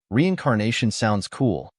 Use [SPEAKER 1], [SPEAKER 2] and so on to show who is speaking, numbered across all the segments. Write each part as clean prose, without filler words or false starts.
[SPEAKER 1] Reincarnation sounds cool,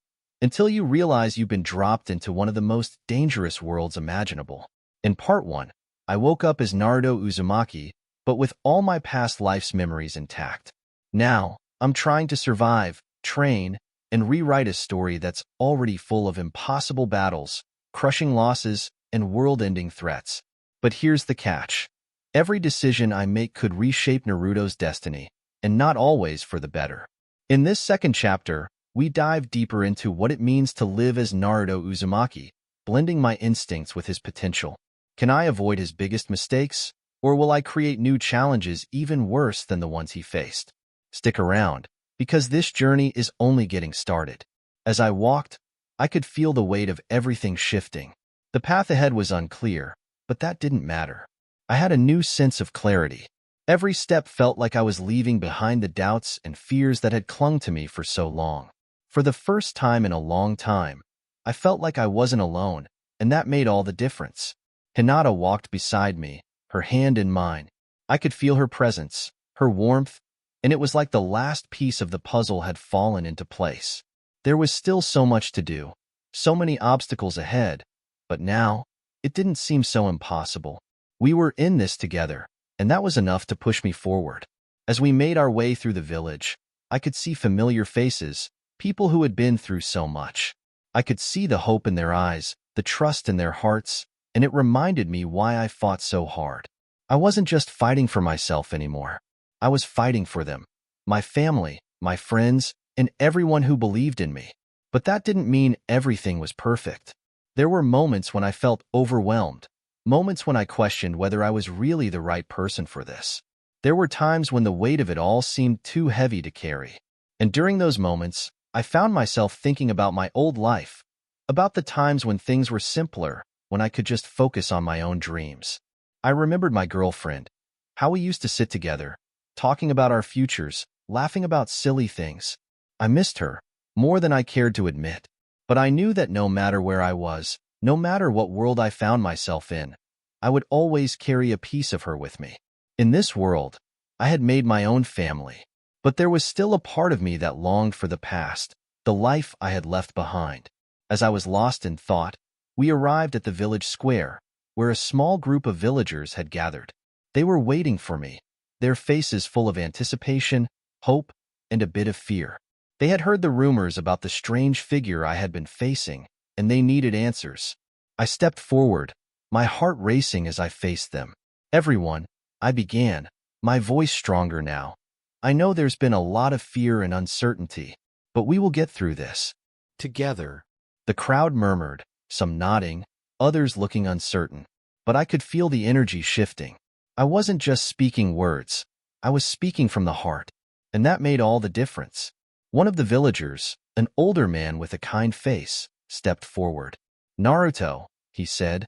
[SPEAKER 1] until you realize you've been dropped into one of the most dangerous worlds imaginable. In Part 1, I woke up as Naruto Uzumaki, but with all my past life's memories intact. Now, I'm trying to survive, train, and rewrite a story that's already full of impossible battles, crushing losses, and world-ending threats. But here's the catch. Every decision I make could reshape Naruto's destiny, and not always for the better. In this second chapter, we dive deeper into what it means to live as Naruto Uzumaki, blending my instincts with his potential. Can I avoid his biggest mistakes, or will I create new challenges even worse than the ones he faced? Stick around, because this journey is only getting started. As I walked, I could feel the weight of everything shifting. The path ahead was unclear, but that didn't matter. I had a new sense of clarity. Every step felt like I was leaving behind the doubts and fears that had clung to me for so long. For the first time in a long time, I felt like I wasn't alone, and that made all the difference. Hinata walked beside me, her hand in mine. I could feel her presence, her warmth, and it was like the last piece of the puzzle had fallen into place. There was still so much to do, so many obstacles ahead, but now, it didn't seem so impossible. We were in this together, and that was enough to push me forward. As we made our way through the village, I could see familiar faces, people who had been through so much. I could see the hope in their eyes, the trust in their hearts, and it reminded me why I fought so hard. I wasn't just fighting for myself anymore. I was fighting for them, my family, my friends, and everyone who believed in me. But that didn't mean everything was perfect. There were moments when I felt overwhelmed, moments when I questioned whether I was really the right person for this. There were times when the weight of it all seemed too heavy to carry. And during those moments, I found myself thinking about my old life, about the times when things were simpler, when I could just focus on my own dreams. I remembered my girlfriend, how we used to sit together, talking about our futures, laughing about silly things. I missed her, more than I cared to admit. But I knew that no matter where I was, no matter what world I found myself in, I would always carry a piece of her with me. In this world, I had made my own family, but there was still a part of me that longed for the past, the life I had left behind. As I was lost in thought, we arrived at the village square, where a small group of villagers had gathered. They were waiting for me, their faces full of anticipation, hope, and a bit of fear. They had heard the rumors about the strange figure I had been facing, and they needed answers. I stepped forward, my heart racing as I faced them. "Everyone," I began, my voice stronger now. "I know there's been a lot of fear and uncertainty, but we will get through this together." The crowd murmured, some nodding, others looking uncertain, but I could feel the energy shifting. I wasn't just speaking words, I was speaking from the heart, and that made all the difference. One of the villagers, an older man with a kind face, stepped forward. "Naruto," he said,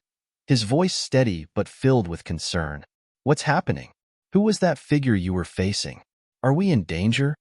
[SPEAKER 1] his voice steady but filled with concern. "What's happening? Who was that figure you were facing? Are we in danger?"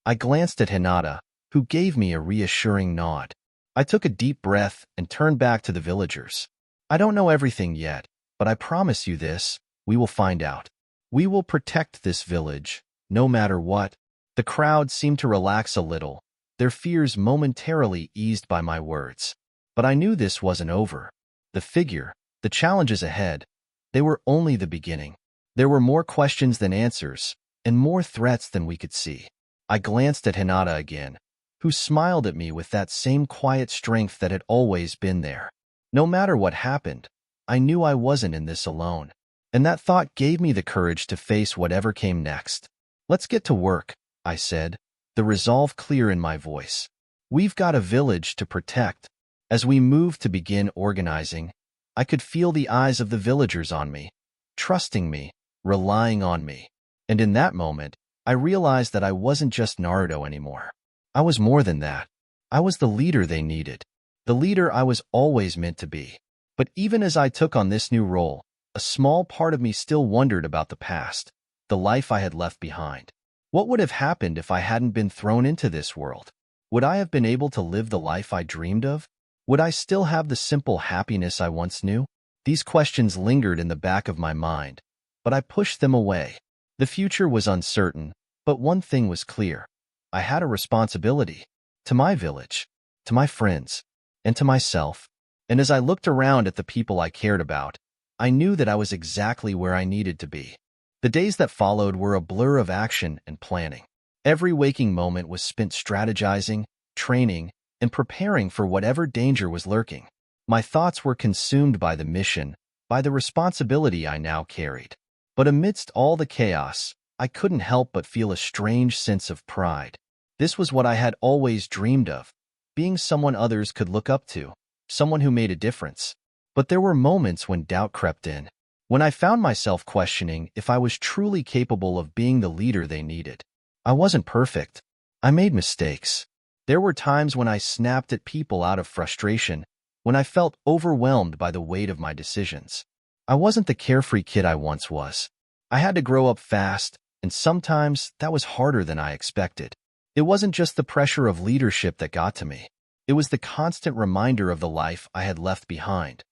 [SPEAKER 1] I glanced at Hinata, who gave me a reassuring nod. I took a deep breath and turned back to the villagers. "I don't know everything yet, but I promise you this, we will find out. We will protect this village, no matter what." The crowd seemed to relax a little, their fears momentarily eased by my words. But I knew this wasn't over. The figure, the challenges ahead, they were only the beginning. There were more questions than answers, and more threats than we could see. I glanced at Hinata again, who smiled at me with that same quiet strength that had always been there. No matter what happened, I knew I wasn't in this alone, and that thought gave me the courage to face whatever came next. "Let's get to work," I said, the resolve clear in my voice. "We've got a village to protect." As we moved to begin organizing, I could feel the eyes of the villagers on me, trusting me, relying on me. And in that moment, I realized that I wasn't just Naruto anymore. I was more than that. I was the leader they needed, the leader I was always meant to be. But even as I took on this new role, a small part of me still wondered about the past, the life I had left behind. What would have happened if I hadn't been thrown into this world? Would I have been able to live the life I dreamed of? Would I still have the simple happiness I once knew? These questions lingered in the back of my mind, but I pushed them away. The future was uncertain, but one thing was clear. I had a responsibility to my village, to my friends, and to myself. And as I looked around at the people I cared about, I knew that I was exactly where I needed to be. The days that followed were a blur of action and planning. Every waking moment was spent strategizing, training, and preparing for whatever danger was lurking. My thoughts were consumed by the mission, by the responsibility I now carried. But amidst all the chaos, I couldn't help but feel a strange sense of pride. This was what I had always dreamed of, being someone others could look up to, someone who made a difference. But there were moments when doubt crept in, when I found myself questioning if I was truly capable of being the leader they needed. I wasn't perfect. I made mistakes. There were times when I snapped at people out of frustration, when I felt overwhelmed by the weight of my decisions. I wasn't the carefree kid I once was. I had to grow up fast, and sometimes that was harder than I expected. It wasn't just the pressure of leadership that got to me. It was the constant reminder of the life I had left behind.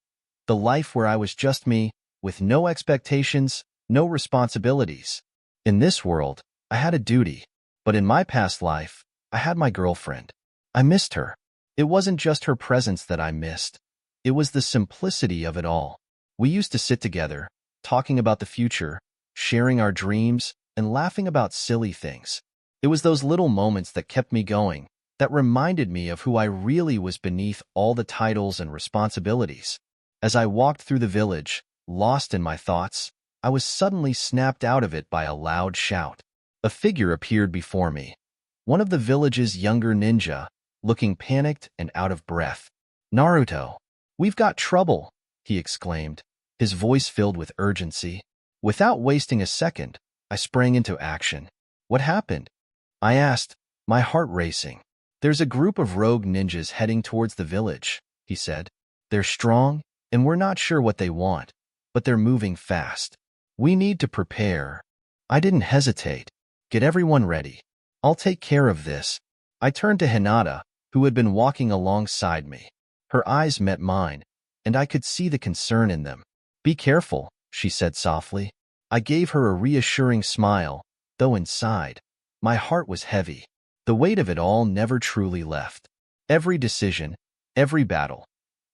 [SPEAKER 1] The life where I was just me, with no expectations, no responsibilities. In this world, I had a duty, but in my past life, I had my girlfriend. I missed her. It wasn't just her presence that I missed. It was the simplicity of it all. We used to sit together, talking about the future, sharing our dreams, and laughing about silly things. It was those little moments that kept me going, that reminded me of who I really was beneath all the titles and responsibilities. As I walked through the village, lost in my thoughts, I was suddenly snapped out of it by a loud shout. A figure appeared before me, one of the village's younger ninja, looking panicked and out of breath. "Naruto, we've got trouble," he exclaimed, his voice filled with urgency. Without wasting a second, I sprang into action. "What happened?" I asked, my heart racing. "There's a group of rogue ninjas heading towards the village," he said. "They're strong, and we're not sure what they want, but they're moving fast. We need to prepare." I didn't hesitate. "Get everyone ready. I'll take care of this." I turned to Hinata, who had been walking alongside me. Her eyes met mine, and I could see the concern in them. "Be careful," she said softly. I gave her a reassuring smile, though inside, my heart was heavy. The weight of it all never truly left. Every decision, every battle,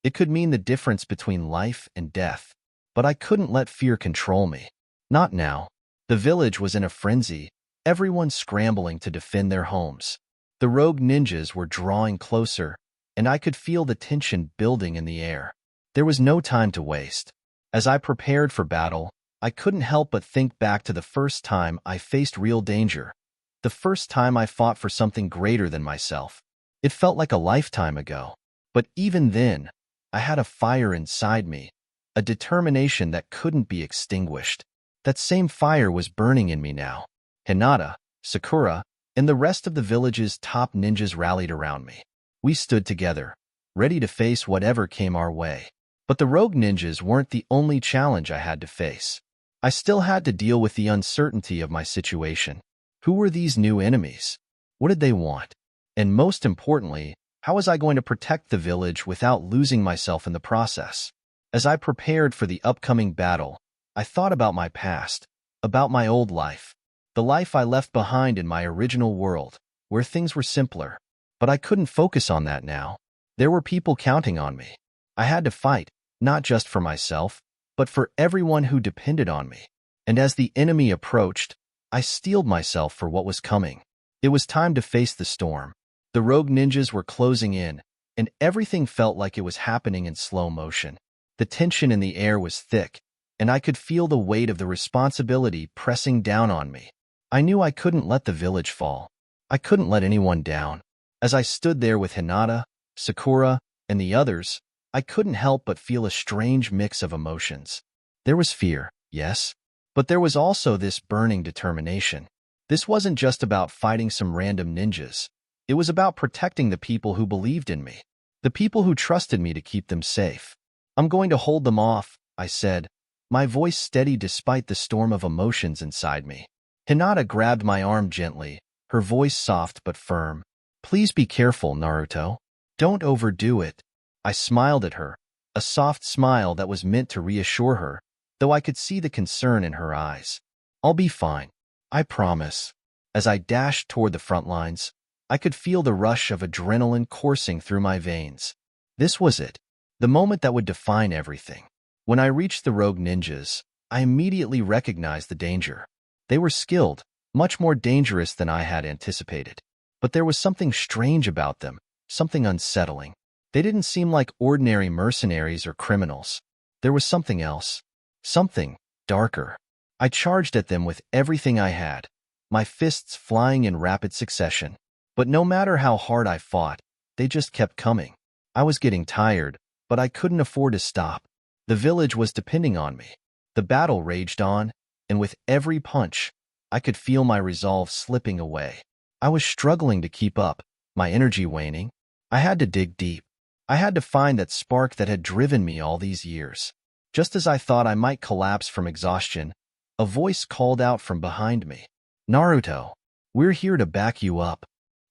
[SPEAKER 1] it could mean the difference between life and death. But I couldn't let fear control me. Not now. The village was in a frenzy, everyone scrambling to defend their homes. The rogue ninjas were drawing closer, and I could feel the tension building in the air. There was no time to waste. As I prepared for battle, I couldn't help but think back to the first time I faced real danger. The first time I fought for something greater than myself. It felt like a lifetime ago. But even then, I had a fire inside me, a determination that couldn't be extinguished. That same fire was burning in me now. Hinata, Sakura, and the rest of the village's top ninjas rallied around me. We stood together, ready to face whatever came our way. But the rogue ninjas weren't the only challenge I had to face. I still had to deal with the uncertainty of my situation. Who were these new enemies? What did they want? And most importantly, how was I going to protect the village without losing myself in the process? As I prepared for the upcoming battle, I thought about my past, about my old life, the life I left behind in my original world, where things were simpler. But I couldn't focus on that now. There were people counting on me. I had to fight, not just for myself, but for everyone who depended on me. And as the enemy approached, I steeled myself for what was coming. It was time to face the storm. The rogue ninjas were closing in, and everything felt like it was happening in slow motion. The tension in the air was thick, and I could feel the weight of the responsibility pressing down on me. I knew I couldn't let the village fall. I couldn't let anyone down. As I stood there with Hinata, Sakura, and the others, I couldn't help but feel a strange mix of emotions. There was fear, yes, but there was also this burning determination. This wasn't just about fighting some random ninjas. It was about protecting the people who believed in me, the people who trusted me to keep them safe. "I'm going to hold them off," I said, my voice steady despite the storm of emotions inside me. Hinata grabbed my arm gently, her voice soft but firm. "Please be careful, Naruto. Don't overdo it." I smiled at her, a soft smile that was meant to reassure her, though I could see the concern in her eyes. "I'll be fine. I promise." As I dashed toward the front lines, I could feel the rush of adrenaline coursing through my veins. This was it, the moment that would define everything. When I reached the rogue ninjas, I immediately recognized the danger. They were skilled, much more dangerous than I had anticipated. But there was something strange about them, something unsettling. They didn't seem like ordinary mercenaries or criminals. There was something else, something darker. I charged at them with everything I had, my fists flying in rapid succession. But no matter how hard I fought, they just kept coming. I was getting tired, but I couldn't afford to stop. The village was depending on me. The battle raged on, and with every punch, I could feel my resolve slipping away. I was struggling to keep up, my energy waning. I had to dig deep. I had to find that spark that had driven me all these years. Just as I thought I might collapse from exhaustion, a voice called out from behind me. "Naruto, we're here to back you up."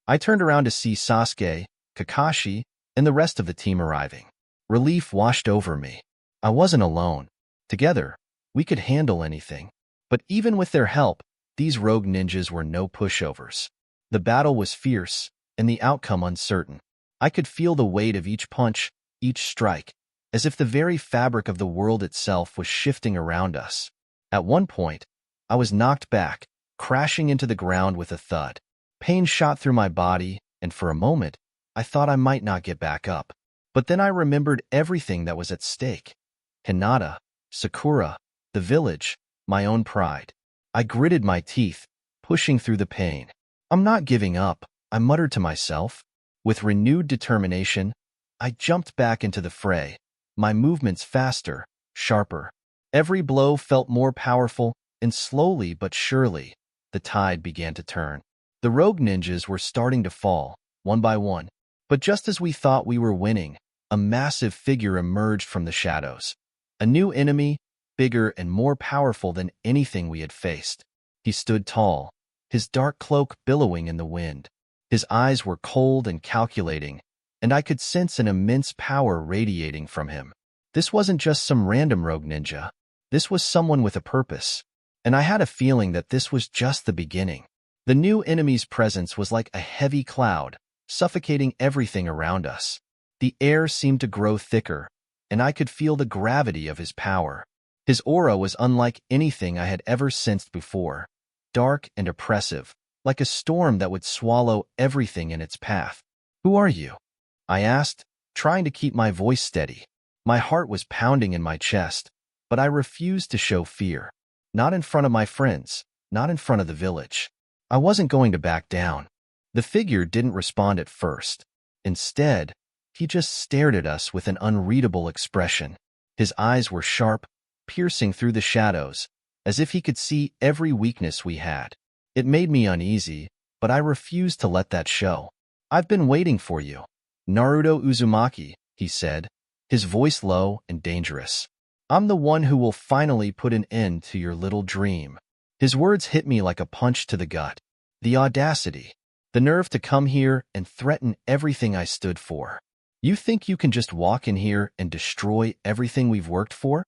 [SPEAKER 1] I turned around to see Sasuke, Kakashi, and the rest of the team arriving. Relief washed over me. I wasn't alone. Together, we could handle anything. But even with their help, these rogue ninjas were no pushovers. The battle was fierce, and the outcome uncertain. I could feel the weight of each punch, each strike, as if the very fabric of the world itself was shifting around us. At one point, I was knocked back, crashing into the ground with a thud. Pain shot through my body, and for a moment, I thought I might not get back up. But then I remembered everything that was at stake. Hinata, Sakura, the village, my own pride. I gritted my teeth, pushing through the pain. "I'm not giving up," I muttered to myself. With renewed determination, I jumped back into the fray, my movements faster, sharper. Every blow felt more powerful, and slowly but surely, the tide began to turn. The rogue ninjas were starting to fall, one by one. But just as we thought we were winning, a massive figure emerged from the shadows. A new enemy, bigger and more powerful than anything we had faced. He stood tall, his dark cloak billowing in the wind. His eyes were cold and calculating, and I could sense an immense power radiating from him. This wasn't just some random rogue ninja. This was someone with a purpose, and I had a feeling that this was just the beginning. The new enemy's presence was like a heavy cloud, suffocating everything around us. The air seemed to grow thicker, and I could feel the gravity of his power. His aura was unlike anything I had ever sensed before, dark and oppressive, like a storm that would swallow everything in its path. "Who are you?" I asked, trying to keep my voice steady. My heart was pounding in my chest, but I refused to show fear. Not in front of my friends, not in front of the village. I wasn't going to back down. The figure didn't respond at first. Instead, he just stared at us with an unreadable expression. His eyes were sharp, piercing through the shadows, as if he could see every weakness we had. It made me uneasy, but I refused to let that show. "I've been waiting for you, Naruto Uzumaki," he said, his voice low and dangerous. "I'm the one who will finally put an end to your little dream." His words hit me like a punch to the gut. The audacity, the nerve to come here and threaten everything I stood for. "You think you can just walk in here and destroy everything we've worked for?"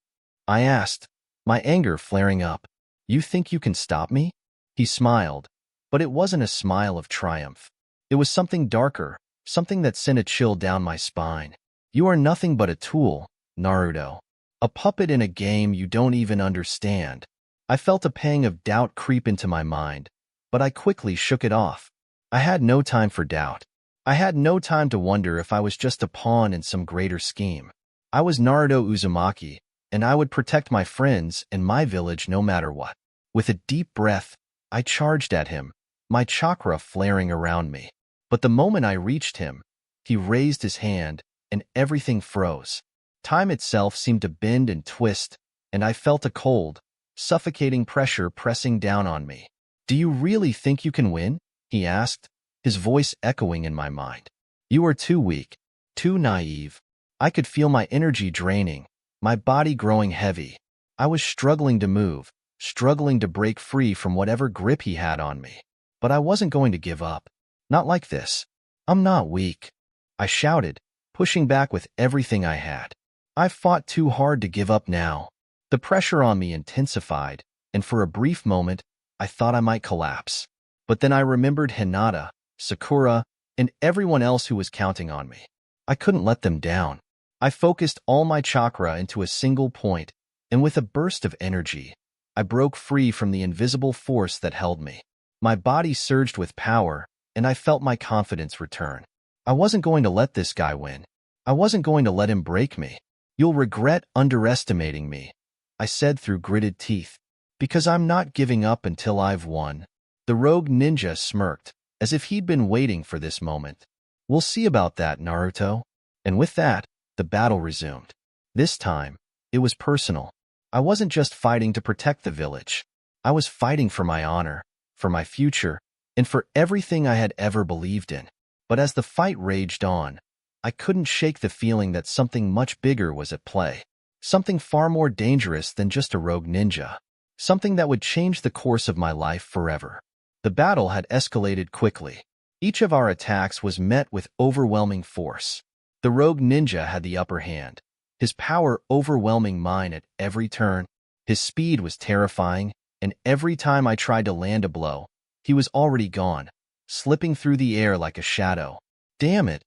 [SPEAKER 1] I asked, my anger flaring up. "You think you can stop me?" He smiled, but it wasn't a smile of triumph. It was something darker, something that sent a chill down my spine. "You are nothing but a tool, Naruto. A puppet in a game you don't even understand." I felt a pang of doubt creep into my mind, but I quickly shook it off. I had no time for doubt. I had no time to wonder if I was just a pawn in some greater scheme. I was Naruto Uzumaki, and I would protect my friends and my village no matter what. With a deep breath, I charged at him, my chakra flaring around me. But the moment I reached him, he raised his hand, and everything froze. Time itself seemed to bend and twist, and I felt a cold, suffocating pressure pressing down on me. "Do you really think you can win?" he asked, his voice echoing in my mind. "You are too weak, too naive." I could feel my energy draining, my body growing heavy. I was struggling to move, struggling to break free from whatever grip he had on me. But I wasn't going to give up. Not like this. "I'm not weak," I shouted, pushing back with everything I had. "I've fought too hard to give up now." The pressure on me intensified, and for a brief moment, I thought I might collapse. But then I remembered Hinata, Sakura, and everyone else who was counting on me. I couldn't let them down. I focused all my chakra into a single point, and with a burst of energy, I broke free from the invisible force that held me. My body surged with power, and I felt my confidence return. I wasn't going to let this guy win. I wasn't going to let him break me. You'll regret underestimating me, I said through gritted teeth, because I'm not giving up until I've won. The rogue ninja smirked, as if he'd been waiting for this moment. We'll see about that, Naruto. And with that, the battle resumed. This time, it was personal. I wasn't just fighting to protect the village. I was fighting for my honor, for my future, and for everything I had ever believed in. But as the fight raged on, I couldn't shake the feeling that something much bigger was at play. Something far more dangerous than just a rogue ninja. Something that would change the course of my life forever. The battle had escalated quickly. Each of our attacks was met with overwhelming force. The rogue ninja had the upper hand, his power overwhelming mine at every turn. His speed was terrifying, and every time I tried to land a blow, he was already gone, slipping through the air like a shadow. Damn it!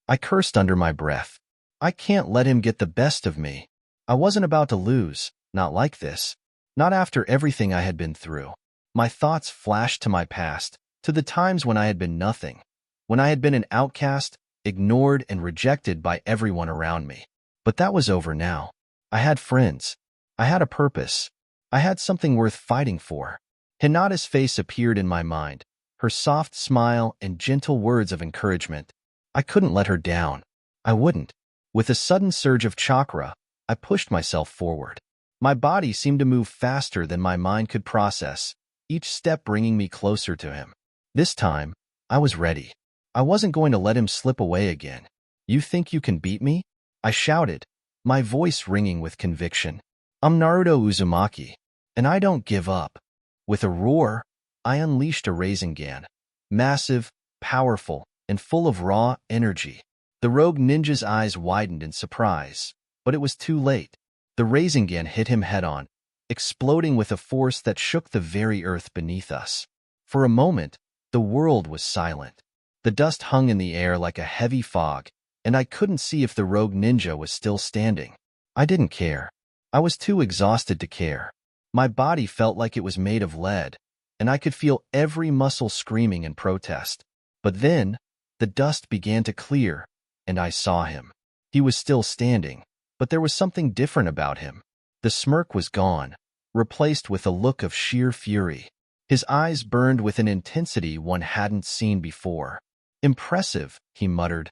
[SPEAKER 1] I cursed under my breath. I can't let him get the best of me. I wasn't about to lose, not like this. Not after everything I had been through. My thoughts flashed to my past, to the times when I had been nothing, when I had been an outcast, ignored and rejected by everyone around me. But that was over now. I had friends. I had a purpose. I had something worth fighting for. Hinata's face appeared in my mind, her soft smile and gentle words of encouragement. I couldn't let her down. I wouldn't. With a sudden surge of chakra, I pushed myself forward. My body seemed to move faster than my mind could process, each step bringing me closer to him. This time, I was ready. I wasn't going to let him slip away again. You think you can beat me? I shouted, my voice ringing with conviction. I'm Naruto Uzumaki, and I don't give up. With a roar, I unleashed a Rasengan, massive, powerful, and full of raw energy. The rogue ninja's eyes widened in surprise, but it was too late. The Rasengan hit him head-on, exploding with a force that shook the very earth beneath us. For a moment, the world was silent. The dust hung in the air like a heavy fog, and I couldn't see if the rogue ninja was still standing. I didn't care. I was too exhausted to care. My body felt like it was made of lead, and I could feel every muscle screaming in protest. But then, the dust began to clear, and I saw him. He was still standing, but there was something different about him. The smirk was gone, replaced with a look of sheer fury. His eyes burned with an intensity one hadn't seen before. Impressive, he muttered,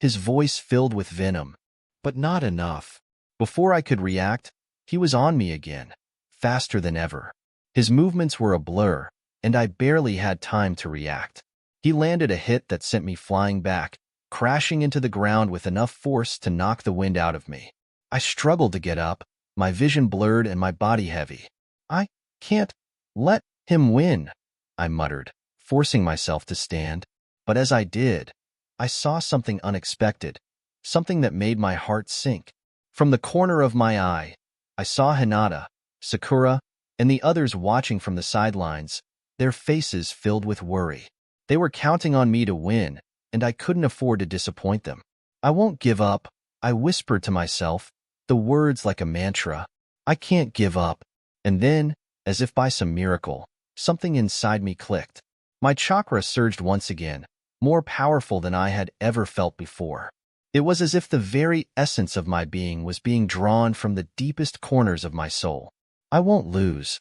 [SPEAKER 1] his voice filled with venom. But not enough. Before I could react, he was on me again, faster than ever. His movements were a blur, and I barely had time to react. He landed a hit that sent me flying back, crashing into the ground with enough force to knock the wind out of me. I struggled to get up, my vision blurred and my body heavy. I can't let him win, I muttered, forcing myself to stand. But as I did, I saw something unexpected, something that made my heart sink. From the corner of my eye, I saw Hinata, Sakura, and the others watching from the sidelines, their faces filled with worry. They were counting on me to win, and I couldn't afford to disappoint them. I won't give up, I whispered to myself, the words like a mantra. I can't give up. And then, as if by some miracle, something inside me clicked. My chakra surged once again, more powerful than I had ever felt before. It was as if the very essence of my being was being drawn from the deepest corners of my soul. I won't lose,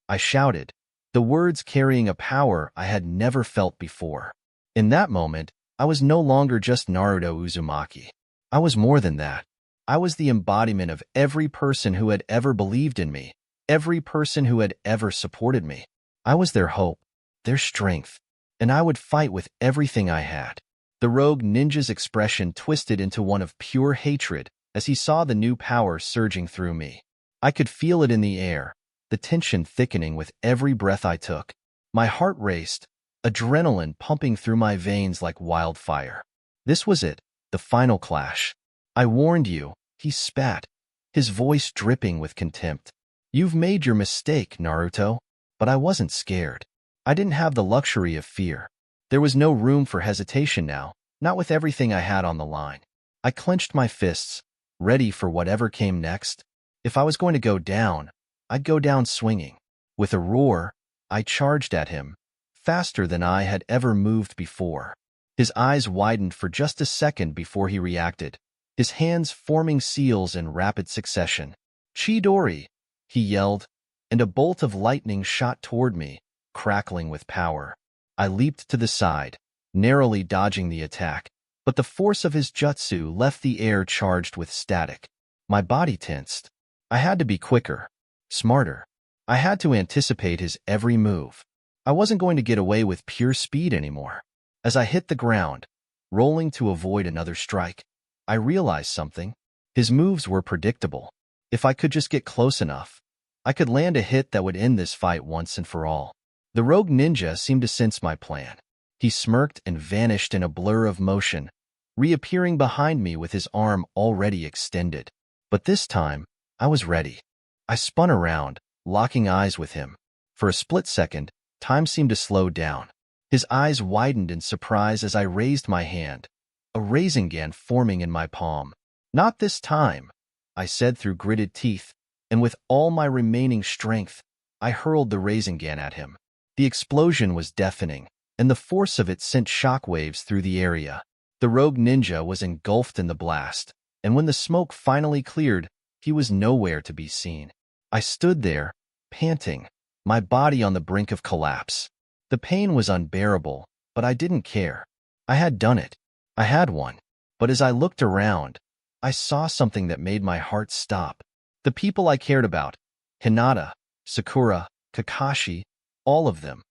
[SPEAKER 1] I shouted, the words carrying a power I had never felt before. In that moment, I was no longer just Naruto Uzumaki. I was more than that. I was the embodiment of every person who had ever believed in me, every person who had ever supported me. I was their hope, their strength, and I would fight with everything I had. The rogue ninja's expression twisted into one of pure hatred as he saw the new power surging through me. I could feel it in the air, the tension thickening with every breath I took. My heart raced, adrenaline pumping through my veins like wildfire. This was it, the final clash. I warned you, he spat, his voice dripping with contempt. You've made your mistake, Naruto. But I wasn't scared. I didn't have the luxury of fear. There was no room for hesitation now, not with everything I had on the line. I clenched my fists, ready for whatever came next. If I was going to go down, I'd go down swinging. With a roar, I charged at him, faster than I had ever moved before. His eyes widened for just a second before he reacted, his hands forming seals in rapid succession. "Chidori!" he yelled, and a bolt of lightning shot toward me, crackling with power. I leaped to the side, narrowly dodging the attack, but the force of his jutsu left the air charged with static. My body tensed. I had to be quicker, smarter. I had to anticipate his every move. I wasn't going to get away with pure speed anymore. As I hit the ground, rolling to avoid another strike, I realized something. His moves were predictable. If I could just get close enough, I could land a hit that would end this fight once and for all. The rogue ninja seemed to sense my plan. He smirked and vanished in a blur of motion, reappearing behind me with his arm already extended. But this time, I was ready. I spun around, locking eyes with him. For a split second, time seemed to slow down. His eyes widened in surprise as I raised my hand, a Rasengan forming in my palm. "Not this time," I said through gritted teeth, and with all my remaining strength, I hurled the Rasengan at him. The explosion was deafening, and the force of it sent shockwaves through the area. The rogue ninja was engulfed in the blast, and when the smoke finally cleared, he was nowhere to be seen. I stood there, panting, my body on the brink of collapse. The pain was unbearable, but I didn't care. I had done it. I had won. But as I looked around, I saw something that made my heart stop. The people I cared about, Hinata, Sakura, Kakashi, all of them,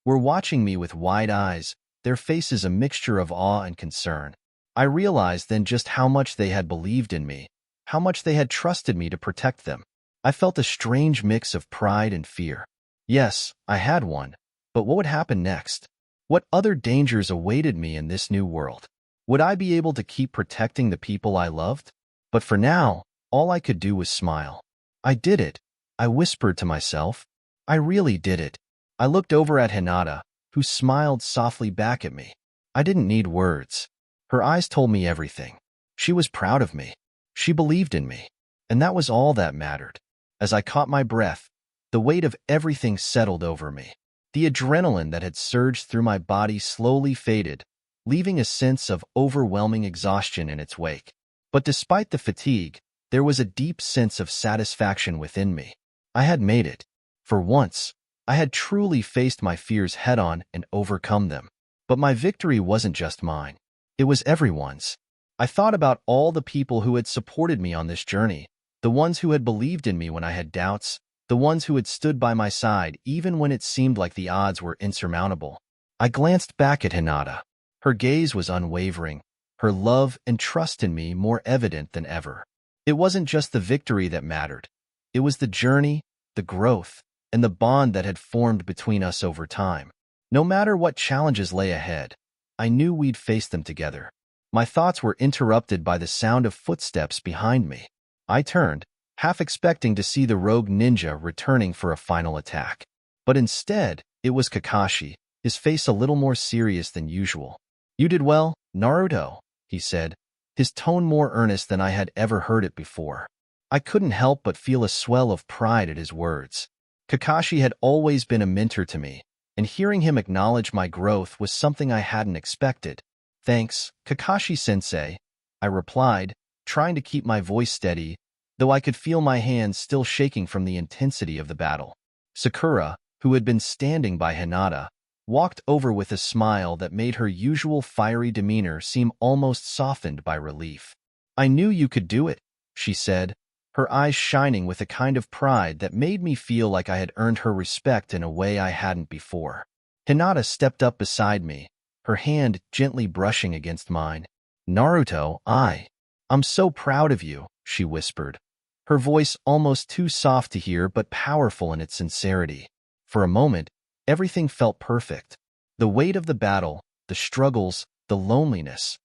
[SPEAKER 1] were watching me with wide eyes, their faces a mixture of awe and concern. I realized then just how much they had believed in me, how much they had trusted me to protect them. I felt a strange mix of pride and fear. Yes, I had won, but what would happen next? What other dangers awaited me in this new world? Would I be able to keep protecting the people I loved? But for now, all I could do was smile. I did it, I whispered to myself. I really did it. I looked over at Hinata, who smiled softly back at me. I didn't need words. Her eyes told me everything. She was proud of me. She believed in me. And that was all that mattered. As I caught my breath, the weight of everything settled over me. The adrenaline that had surged through my body slowly faded, leaving a sense of overwhelming exhaustion in its wake. But despite the fatigue, there was a deep sense of satisfaction within me. I had made it. For once, I had truly faced my fears head-on and overcome them. But my victory wasn't just mine. It was everyone's. I thought about all the people who had supported me on this journey, the ones who had believed in me when I had doubts, the ones who had stood by my side even when it seemed like the odds were insurmountable. I glanced back at Hinata. Her gaze was unwavering, her love and trust in me more evident than ever. It wasn't just the victory that mattered. It was the journey, the growth, and the bond that had formed between us over time. No matter what challenges lay ahead, I knew we'd face them together. My thoughts were interrupted by the sound of footsteps behind me. I turned, half expecting to see the rogue ninja returning for a final attack. But instead, it was Kakashi, his face a little more serious than usual. "You did well, Naruto," he said, his tone more earnest than I had ever heard it before. I couldn't help but feel a swell of pride at his words. Kakashi had always been a mentor to me, and hearing him acknowledge my growth was something I hadn't expected. "Thanks, Kakashi-sensei," I replied, trying to keep my voice steady, though I could feel my hands still shaking from the intensity of the battle. Sakura, who had been standing by Hinata, walked over with a smile that made her usual fiery demeanor seem almost softened by relief. "I knew you could do it," she said, her eyes shining with a kind of pride that made me feel like I had earned her respect in a way I hadn't before. Hinata stepped up beside me, her hand gently brushing against mine. "Naruto, I'm so proud of you," she whispered, her voice almost too soft to hear but powerful in its sincerity. For a moment, everything felt perfect. The weight of the battle, the struggles, the loneliness,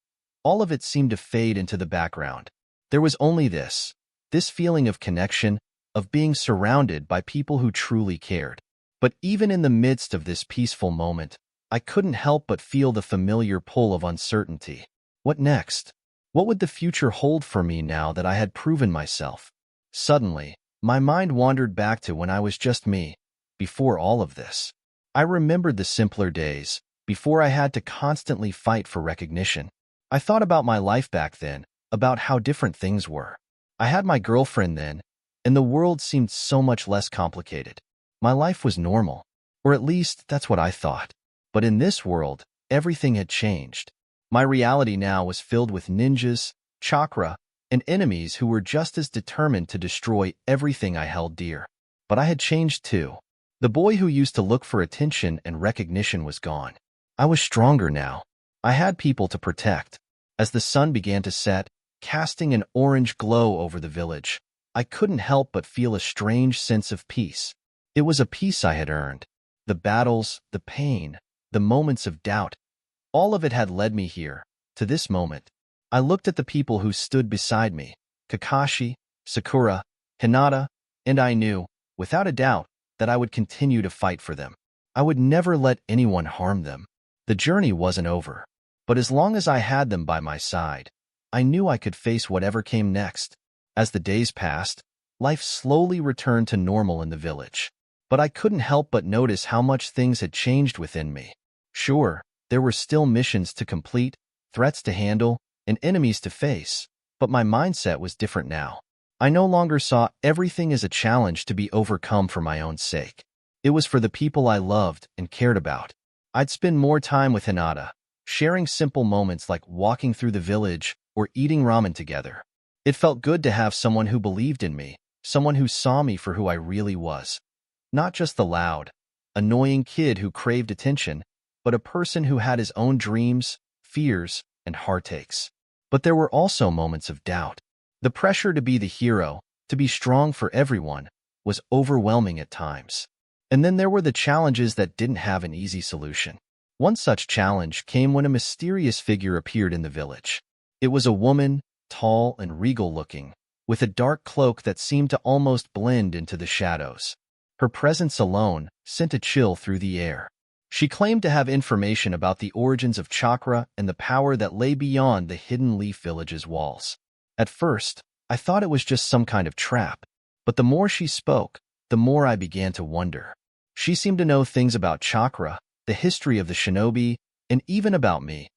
[SPEAKER 1] all of it seemed to fade into the background. There was only this feeling of connection, of being surrounded by people who truly cared. But even in the midst of this peaceful moment, I couldn't help but feel the familiar pull of uncertainty. What next? What would the future hold for me now that I had proven myself? Suddenly, my mind wandered back to when I was just me, before all of this. I remembered the simpler days, before I had to constantly fight for recognition. I thought about my life back then, about how different things were. I had my girlfriend then, and the world seemed so much less complicated. My life was normal, or at least that's what I thought. But in this world, everything had changed. My reality now was filled with ninjas, chakra, and enemies who were just as determined to destroy everything I held dear. But I had changed too. The boy who used to look for attention and recognition was gone. I was stronger now. I had people to protect. As the sun began to set, casting an orange glow over the village, I couldn't help but feel a strange sense of peace. It was a peace I had earned. The battles, the pain, the moments of doubt, all of it had led me here, to this moment. I looked at the people who stood beside me, Kakashi, Sakura, Hinata, and I knew, without a doubt, that I would continue to fight for them. I would never let anyone harm them. The journey wasn't over, but as long as I had them by my side, I knew I could face whatever came next. As the days passed, life slowly returned to normal in the village. But I couldn't help but notice how much things had changed within me. Sure, there were still missions to complete, threats to handle, and enemies to face, but my mindset was different now. I no longer saw everything as a challenge to be overcome for my own sake. It was for the people I loved and cared about. I'd spend more time with Hinata, sharing simple moments like walking through the village or eating ramen together. It felt good to have someone who believed in me, someone who saw me for who I really was. Not just the loud, annoying kid who craved attention, but a person who had his own dreams, fears, and heartaches. But there were also moments of doubt. The pressure to be the hero, to be strong for everyone, was overwhelming at times. And then there were the challenges that didn't have an easy solution. One such challenge came when a mysterious figure appeared in the village. It was a woman, tall and regal-looking, with a dark cloak that seemed to almost blend into the shadows. Her presence alone sent a chill through the air. She claimed to have information about the origins of chakra and the power that lay beyond the Hidden Leaf Village's walls. At first, I thought it was just some kind of trap, but the more she spoke, the more I began to wonder. She seemed to know things about chakra, the history of the shinobi, and even about me,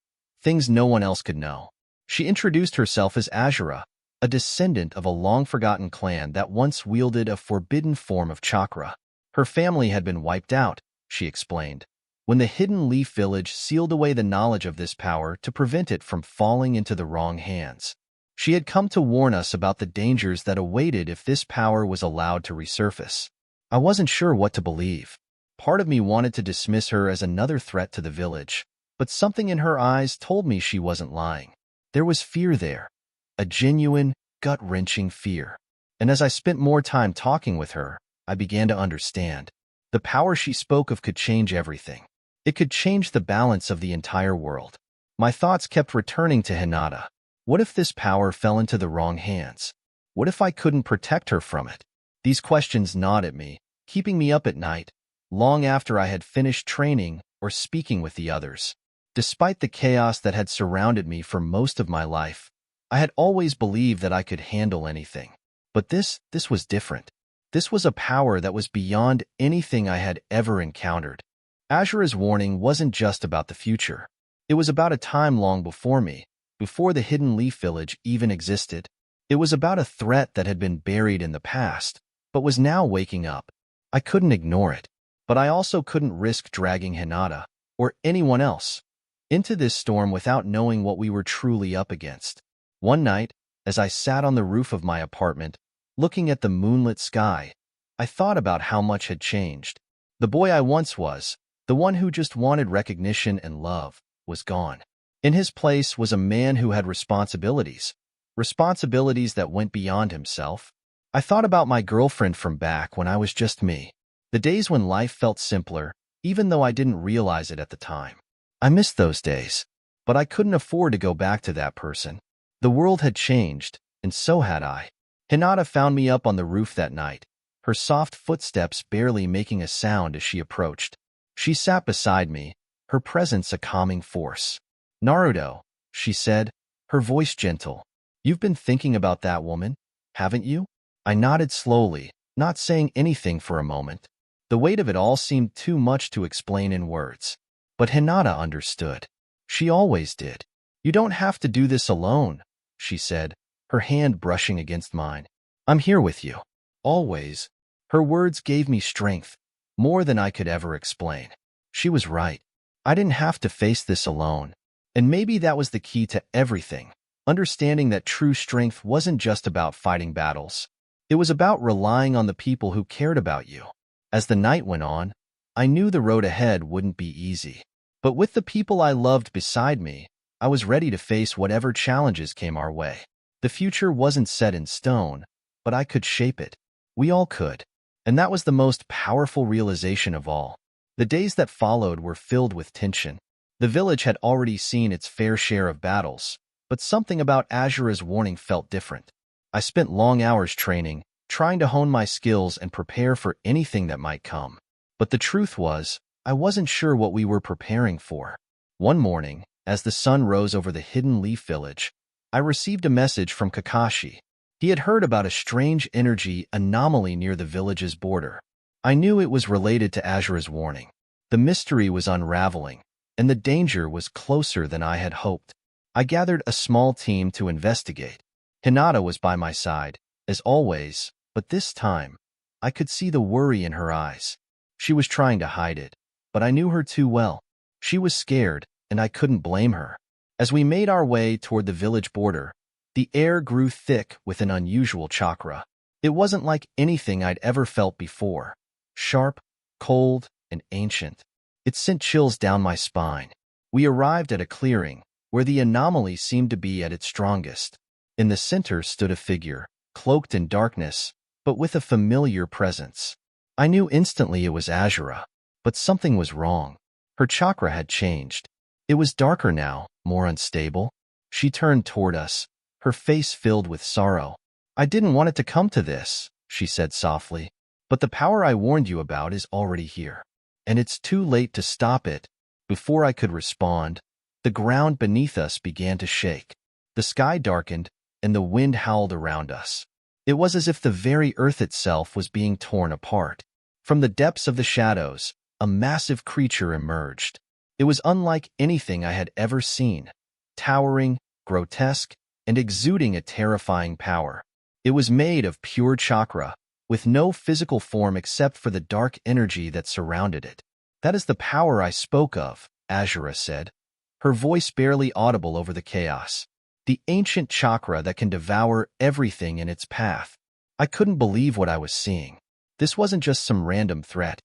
[SPEAKER 1] things no one else could know. She introduced herself as Azura, a descendant of a long-forgotten clan that once wielded a forbidden form of chakra. Her family had been wiped out, she explained, when the Hidden Leaf Village sealed away the knowledge of this power to prevent it from falling into the wrong hands. She had come to warn us about the dangers that awaited if this power was allowed to resurface. I wasn't sure what to believe. Part of me wanted to dismiss her as another threat to the village, but something in her eyes told me she wasn't lying. There was fear there, a genuine, gut-wrenching fear. And as I spent more time talking with her, I began to understand. The power she spoke of could change everything. It could change the balance of the entire world. My thoughts kept returning to Hinata. What if this power fell into the wrong hands? What if I couldn't protect her from it? These questions gnawed at me, keeping me up at night, long after I had finished training or speaking with the others. Despite the chaos that had surrounded me for most of my life, I had always believed that I could handle anything. But this was different. This was a power that was beyond anything I had ever encountered. Azura's warning wasn't just about the future. It was about a time long before me, before the Hidden Leaf Village even existed. It was about a threat that had been buried in the past, but was now waking up. I couldn't ignore it, but I also couldn't risk dragging Hinata, or anyone else, into this storm without knowing what we were truly up against. One night, as I sat on the roof of my apartment, looking at the moonlit sky, I thought about how much had changed. The boy I once was, the one who just wanted recognition and love, was gone. In his place was a man who had responsibilities that went beyond himself. I thought about my girlfriend from back when I was just me, the days when life felt simpler, even though I didn't realize it at the time. I missed those days, but I couldn't afford to go back to that person. The world had changed, and so had I. Hinata found me up on the roof that night, her soft footsteps barely making a sound as she approached. She sat beside me, her presence a calming force. "Naruto," she said, her voice gentle. "You've been thinking about that woman, haven't you?" I nodded slowly, not saying anything for a moment. The weight of it all seemed too much to explain in words. But Hinata understood. She always did. "You don't have to do this alone," she said, her hand brushing against mine. "I'm here with you. Always." Her words gave me strength, more than I could ever explain. She was right. I didn't have to face this alone. And maybe that was the key to everything, understanding that true strength wasn't just about fighting battles. It was about relying on the people who cared about you. As the night went on, I knew the road ahead wouldn't be easy. But with the people I loved beside me, I was ready to face whatever challenges came our way. The future wasn't set in stone, but I could shape it. We all could. And that was the most powerful realization of all. The days that followed were filled with tension. The village had already seen its fair share of battles, but something about Azura's warning felt different. I spent long hours training, trying to hone my skills and prepare for anything that might come. But the truth was, I wasn't sure what we were preparing for. One morning, as the sun rose over the Hidden Leaf Village, I received a message from Kakashi. He had heard about a strange energy anomaly near the village's border. I knew it was related to Azura's warning. The mystery was unraveling, and the danger was closer than I had hoped. I gathered a small team to investigate. Hinata was by my side, as always, but this time, I could see the worry in her eyes. She was trying to hide it, but I knew her too well. She was scared, and I couldn't blame her. As we made our way toward the village border, the air grew thick with an unusual chakra. It wasn't like anything I'd ever felt before. Sharp, cold, and ancient. It sent chills down my spine. We arrived at a clearing, where the anomaly seemed to be at its strongest. In the center stood a figure, cloaked in darkness, but with a familiar presence. I knew instantly it was Azura, but something was wrong. Her chakra had changed. It was darker now, more unstable. She turned toward us, her face filled with sorrow. "I didn't want it to come to this," she said softly, "but the power I warned you about is already here. And it's too late to stop it." Before I could respond, the ground beneath us began to shake. The sky darkened, and the wind howled around us. It was as if the very earth itself was being torn apart. From the depths of the shadows, a massive creature emerged. It was unlike anything I had ever seen, towering, grotesque, and exuding a terrifying power. It was made of pure chakra, with no physical form except for the dark energy that surrounded it. "That is the power I spoke of," Azura said, her voice barely audible over the chaos. "The ancient chakra that can devour everything in its path." I couldn't believe what I was seeing. This wasn't just some random threat.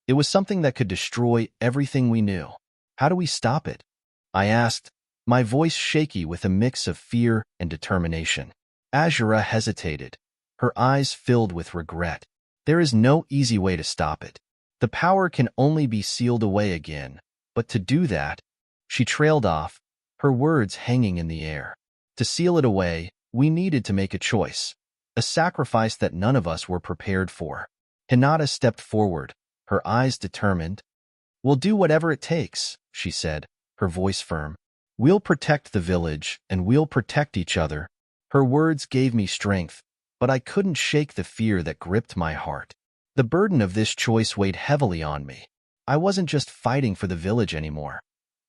[SPEAKER 1] It was something that could destroy everything we knew. "How do we stop it?" I asked, my voice shaky with a mix of fear and determination. Azura hesitated, her eyes filled with regret. "There is no easy way to stop it. The power can only be sealed away again, but to do that..." She trailed off, her words hanging in the air. To seal it away, we needed to make a choice, a sacrifice that none of us were prepared for. Hinata stepped forward, her eyes determined. "We'll do whatever it takes," she said, her voice firm. "We'll protect the village, and we'll protect each other." Her words gave me strength, but I couldn't shake the fear that gripped my heart. The burden of this choice weighed heavily on me. I wasn't just fighting for the village anymore.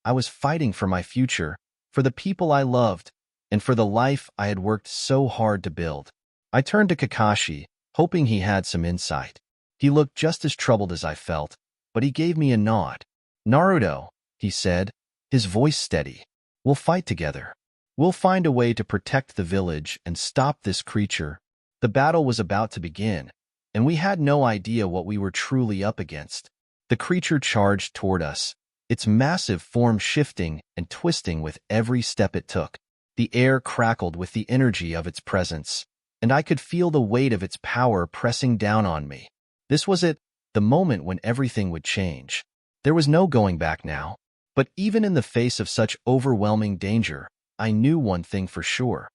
[SPEAKER 1] I was fighting for my future, for the people I loved, and for the life I had worked so hard to build. I turned to Kakashi, hoping he had some insight. He looked just as troubled as I felt, but he gave me a nod. "Naruto," he said, his voice steady. "We'll fight together. We'll find a way to protect the village and stop this creature." The battle was about to begin, and we had no idea what we were truly up against. The creature charged toward us, its massive form shifting and twisting with every step it took. The air crackled with the energy of its presence, and I could feel the weight of its power pressing down on me. This was it, the moment when everything would change. There was no going back now. But even in the face of such overwhelming danger, I knew one thing for sure.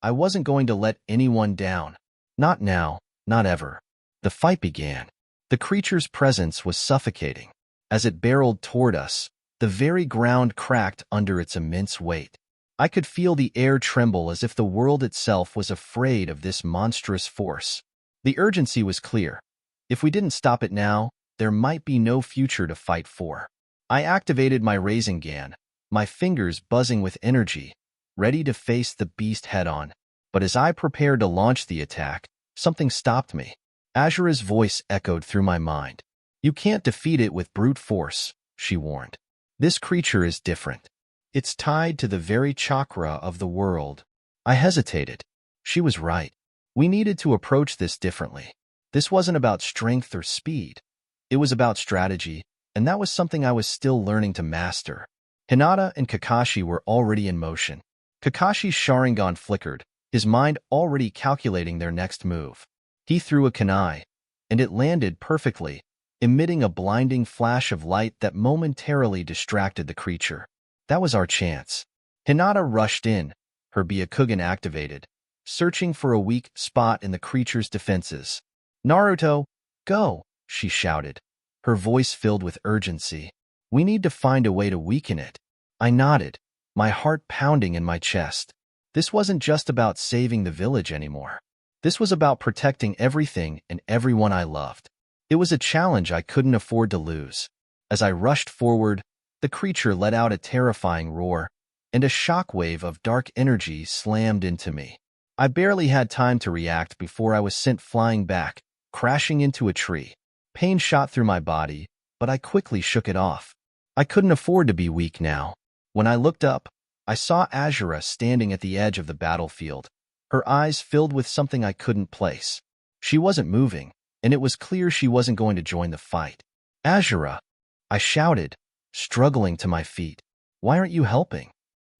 [SPEAKER 1] I wasn't going to let anyone down. Not now, not ever. The fight began. The creature's presence was suffocating. As it barreled toward us, The very ground cracked under its immense weight. I could feel the air tremble as if the world itself was afraid of this monstrous force. The urgency was clear. If we didn't stop it now, there might be no future to fight for. I activated my Rasengan, my fingers buzzing with energy, ready to face the beast head-on. But as I prepared to launch the attack, something stopped me. Azura's voice echoed through my mind. "You can't defeat it with brute force," she warned. "This creature is different. It's tied to the very chakra of the world." I hesitated. She was right. We needed to approach this differently. This wasn't about strength or speed. It was about strategy, and that was something I was still learning to master. Hinata and Kakashi were already in motion. Kakashi's sharingan flickered, his mind already calculating their next move. He threw a kunai, and it landed perfectly, emitting a blinding flash of light that momentarily distracted the creature. That was our chance. Hinata rushed in, her byakugan activated, searching for a weak spot in the creature's defenses. "Naruto, go!" she shouted, her voice filled with urgency. "We need to find a way to weaken it." I nodded, my heart pounding in my chest. This wasn't just about saving the village anymore. This was about protecting everything and everyone I loved. It was a challenge I couldn't afford to lose. As I rushed forward, the creature let out a terrifying roar, and a shockwave of dark energy slammed into me. I barely had time to react before I was sent flying back, crashing into a tree. Pain shot through my body, but I quickly shook it off. I couldn't afford to be weak now. When I looked up, I saw Azura standing at the edge of the battlefield, her eyes filled with something I couldn't place. She wasn't moving, and it was clear she wasn't going to join the fight. "Azura!" I shouted, struggling to my feet. "Why aren't you helping?"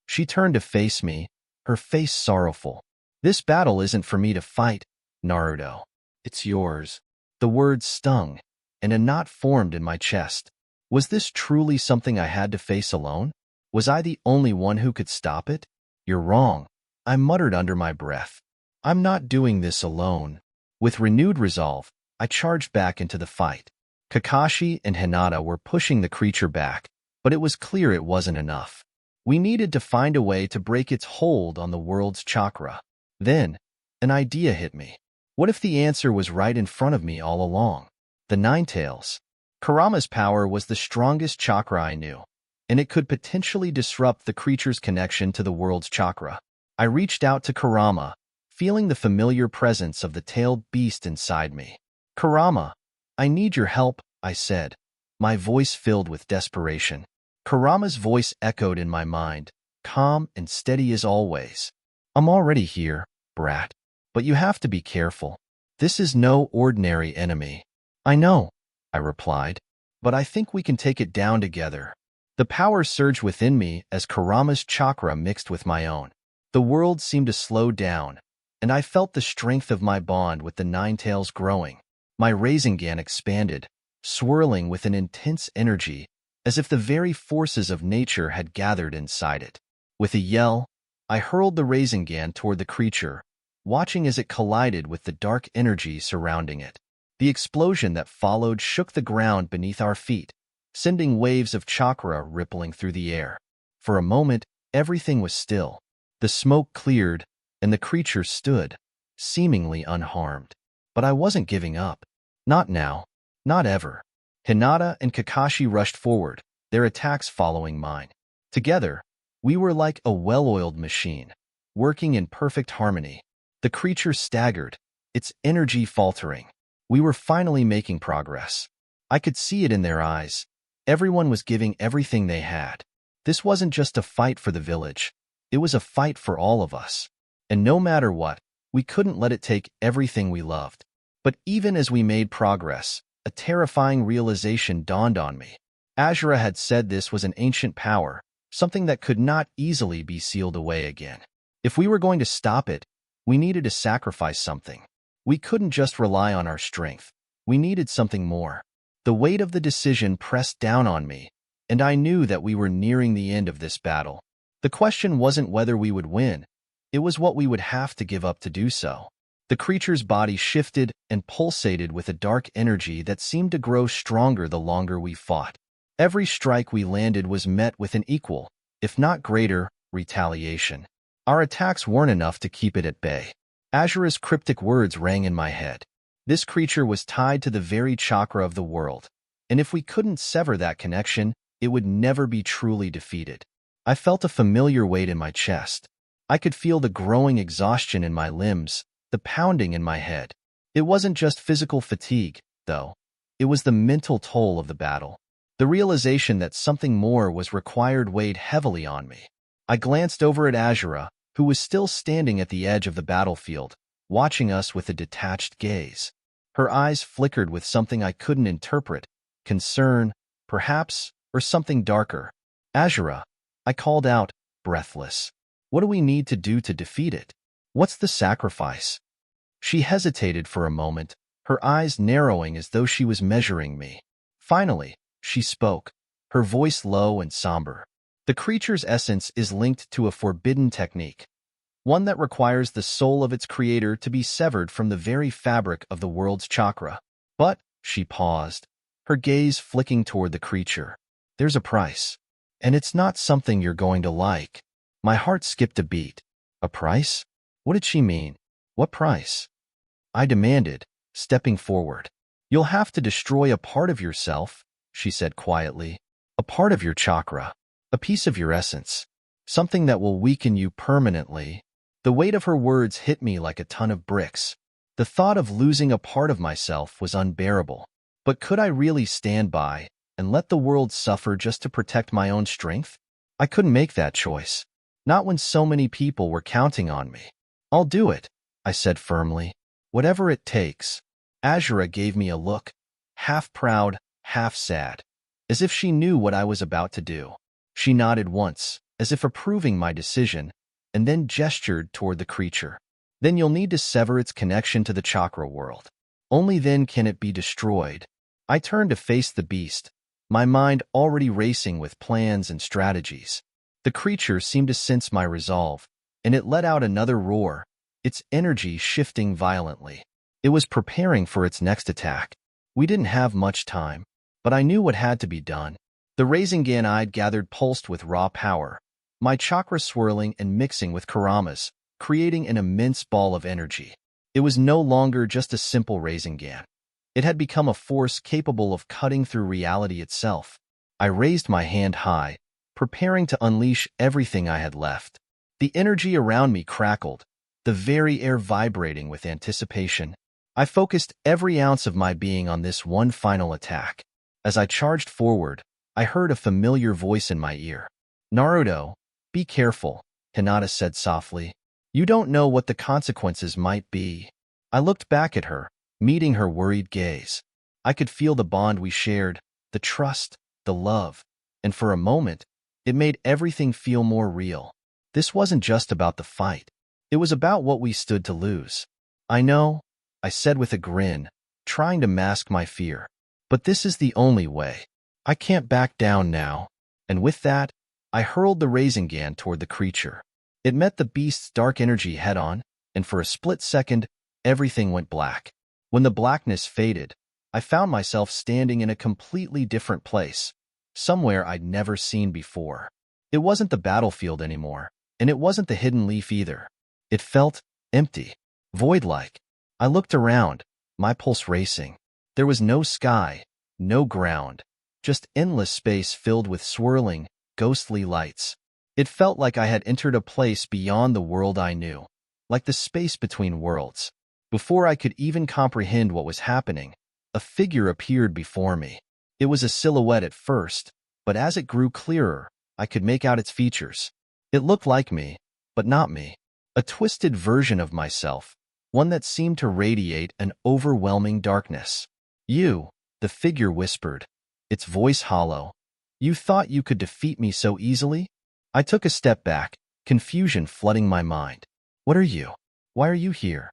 [SPEAKER 1] She turned to face me, her face sorrowful. "This battle isn't for me to fight, Naruto. It's yours." The words stung, and a knot formed in my chest. Was this truly something I had to face alone? Was I the only one who could stop it? "You're wrong," I muttered under my breath. "I'm not doing this alone." With renewed resolve, I charged back into the fight. Kakashi and Hinata were pushing the creature back, but it was clear it wasn't enough. We needed to find a way to break its hold on the world's chakra. Then, an idea hit me. What if the answer was right in front of me all along? The Nine Tails. Kurama's power was the strongest chakra I knew, and it could potentially disrupt the creature's connection to the world's chakra. I reached out to Kurama, feeling the familiar presence of the tailed beast inside me. "Kurama, I need your help," I said, my voice filled with desperation. Kurama's voice echoed in my mind, calm and steady as always. "I'm already here, brat. But you have to be careful. This is no ordinary enemy." "I know," I replied, "but I think we can take it down together." The power surged within me as Kurama's chakra mixed with my own. The world seemed to slow down, and I felt the strength of my bond with the Nine Tails growing. My Rasengan expanded, swirling with an intense energy, as if the very forces of nature had gathered inside it. With a yell, I hurled the Rasengan toward the creature, watching as it collided with the dark energy surrounding it. The explosion that followed shook the ground beneath our feet, sending waves of chakra rippling through the air. For a moment, everything was still. The smoke cleared, and the creature stood, seemingly unharmed. But I wasn't giving up. Not now. Not ever. Hinata and Kakashi rushed forward, their attacks following mine. Together, we were like a well-oiled machine, working in perfect harmony. The creature staggered, its energy faltering. We were finally making progress. I could see it in their eyes. Everyone was giving everything they had. This wasn't just a fight for the village. It was a fight for all of us. And no matter what, we couldn't let it take everything we loved. But even as we made progress, a terrifying realization dawned on me. Azura had said this was an ancient power, something that could not easily be sealed away again. If we were going to stop it, we needed to sacrifice something. We couldn't just rely on our strength. We needed something more. The weight of the decision pressed down on me, and I knew that we were nearing the end of this battle. The question wasn't whether we would win. It was what we would have to give up to do so. The creature's body shifted and pulsated with a dark energy that seemed to grow stronger the longer we fought. Every strike we landed was met with an equal, if not greater, retaliation. Our attacks weren't enough to keep it at bay. Asura's cryptic words rang in my head. This creature was tied to the very chakra of the world, and if we couldn't sever that connection, it would never be truly defeated. I felt a familiar weight in my chest. I could feel the growing exhaustion in my limbs, the pounding in my head. It wasn't just physical fatigue, though. It was the mental toll of the battle. The realization that something more was required weighed heavily on me. I glanced over at Asura, who was still standing at the edge of the battlefield, watching us with a detached gaze. Her eyes flickered with something I couldn't interpret, concern, perhaps, or something darker. Asura, I called out, breathless. What do we need to do to defeat it? What's the sacrifice? She hesitated for a moment, her eyes narrowing as though she was measuring me. Finally, she spoke, her voice low and somber. The creature's essence is linked to a forbidden technique, one that requires the soul of its creator to be severed from the very fabric of the world's chakra. But, she paused, her gaze flicking toward the creature. There's a price. And it's not something you're going to like. My heart skipped a beat. A price? What did she mean? What price? I demanded, stepping forward. You'll have to destroy a part of yourself, she said quietly. A part of your chakra. A piece of your essence. Something that will weaken you permanently. The weight of her words hit me like a ton of bricks. The thought of losing a part of myself was unbearable. But could I really stand by and let the world suffer just to protect my own strength? I couldn't make that choice. Not when so many people were counting on me. I'll do it, I said firmly. Whatever it takes. Asura gave me a look, half proud, half sad, as if she knew what I was about to do. She nodded once, as if approving my decision, and then gestured toward the creature. Then you'll need to sever its connection to the chakra world. Only then can it be destroyed. I turned to face the beast, my mind already racing with plans and strategies. The creature seemed to sense my resolve, and it let out another roar, its energy shifting violently. It was preparing for its next attack. We didn't have much time, but I knew what had to be done. The Rasengan I'd gathered pulsed with raw power, my chakra swirling and mixing with Kurama's, creating an immense ball of energy. It was no longer just a simple Rasengan. It had become a force capable of cutting through reality itself. I raised my hand high, preparing to unleash everything I had left. The energy around me crackled, the very air vibrating with anticipation. I focused every ounce of my being on this one final attack. As I charged forward, I heard a familiar voice in my ear. Naruto, be careful, Hinata said softly. You don't know what the consequences might be. I looked back at her, meeting her worried gaze. I could feel the bond we shared, the trust, the love, and for a moment, it made everything feel more real. This wasn't just about the fight. It was about what we stood to lose. I know, I said with a grin, trying to mask my fear. But this is the only way. I can't back down now. And with that, I hurled the Rasengan toward the creature. It met the beast's dark energy head-on, and for a split second, everything went black. When the blackness faded, I found myself standing in a completely different place, somewhere I'd never seen before. It wasn't the battlefield anymore, and it wasn't the hidden leaf either. It felt empty, void-like. I looked around, my pulse racing. There was no sky, no ground, just endless space filled with swirling, ghostly lights. It felt like I had entered a place beyond the world I knew, like the space between worlds. Before I could even comprehend what was happening, a figure appeared before me. It was a silhouette at first, but as it grew clearer, I could make out its features. It looked like me, but not me. A twisted version of myself, one that seemed to radiate an overwhelming darkness. You, the figure whispered, its voice hollow. You thought you could defeat me so easily? I took a step back, confusion flooding my mind. What are you? Why are you here?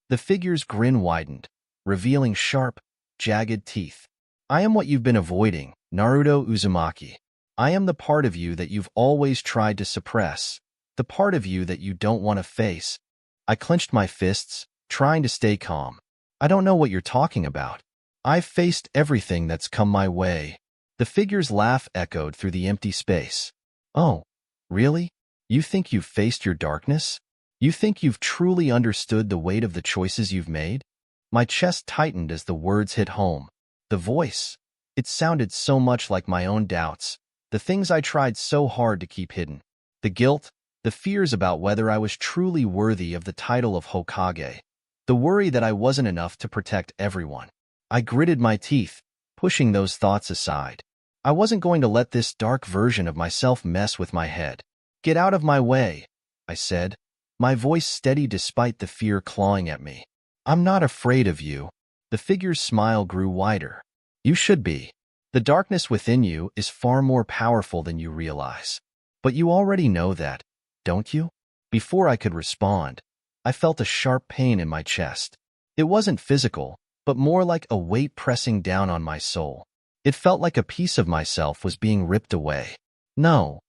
[SPEAKER 1] The figure's grin widened, revealing sharp, jagged teeth. I am what you've been avoiding, Naruto Uzumaki. I am the part of you that you've always tried to suppress, the part of you that you don't want to face. I clenched my fists, trying to stay calm. I don't know what you're talking about. I've faced everything that's come my way. The figure's laugh echoed through the empty space. Oh, really? You think you've faced your darkness? You think you've truly understood the weight of the choices you've made? My chest tightened as the words hit home. The voice. It sounded so much like my own doubts, the things I tried so hard to keep hidden. The guilt, the fears about whether I was truly worthy of the title of Hokage. The worry that I wasn't enough to protect everyone. I gritted my teeth, pushing those thoughts aside. I wasn't going to let this dark version of myself mess with my head. Get out of my way, I said, my voice steady despite the fear clawing at me. I'm not afraid of you. The figure's smile grew wider. You should be. The darkness within you is far more powerful than you realize. But you already know that, don't you? Before I could respond, I felt a sharp pain in my chest. It wasn't physical, but more like a weight pressing down on my soul. It felt like a piece of myself was being ripped away. No,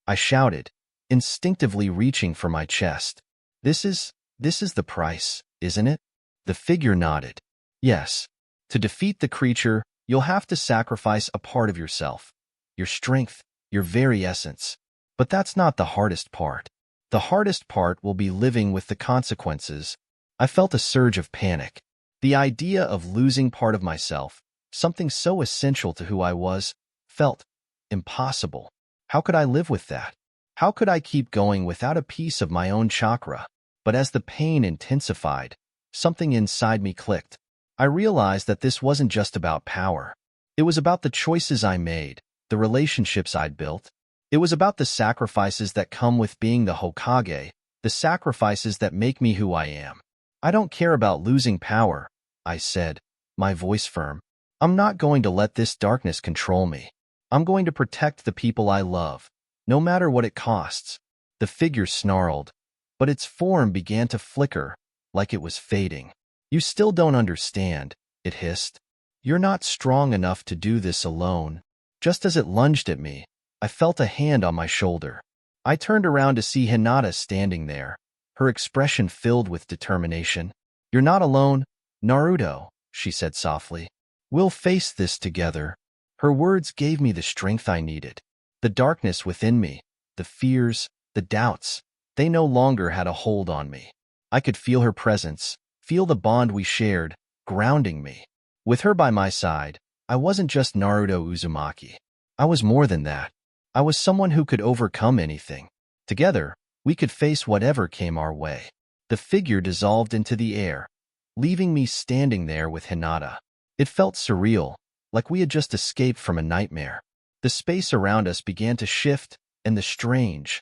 [SPEAKER 1] I shouted, instinctively reaching for my chest. This is the price, isn't it? The figure nodded. Yes. To defeat the creature, you'll have to sacrifice a part of yourself. Your strength, your very essence. But that's not the hardest part. The hardest part will be living with the consequences. I felt a surge of panic. The idea of losing part of myself, something so essential to who I was, felt impossible. How could I live with that? How could I keep going without a piece of my own chakra? But as the pain intensified, something inside me clicked. I realized that this wasn't just about power. It was about the choices I made, the relationships I'd built. It was about the sacrifices that come with being the Hokage, the sacrifices that make me who I am. I don't care about losing power, I said, my voice firm. I'm not going to let this darkness control me. I'm going to protect the people I love, no matter what it costs. The figure snarled, but its form began to flicker, like it was fading. You still don't understand, it hissed. You're not strong enough to do this alone. Just as it lunged at me, I felt a hand on my shoulder. I turned around to see Hinata standing there, her expression filled with determination. You're not alone, Naruto, she said softly. We'll face this together. Her words gave me the strength I needed. The darkness within me, the fears, the doubts, they no longer had a hold on me. I could feel her presence, feel the bond we shared, grounding me. With her by my side, I wasn't just Naruto Uzumaki. I was more than that. I was someone who could overcome anything. Together, we could face whatever came our way. The figure dissolved into the air, leaving me standing there with Hinata. It felt surreal, like we had just escaped from a nightmare. The space around us began to shift, and the strange,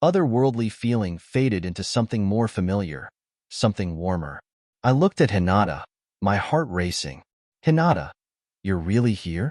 [SPEAKER 1] otherworldly feeling faded into something more familiar, something warmer. I looked at Hinata, my heart racing. Hinata, you're really here?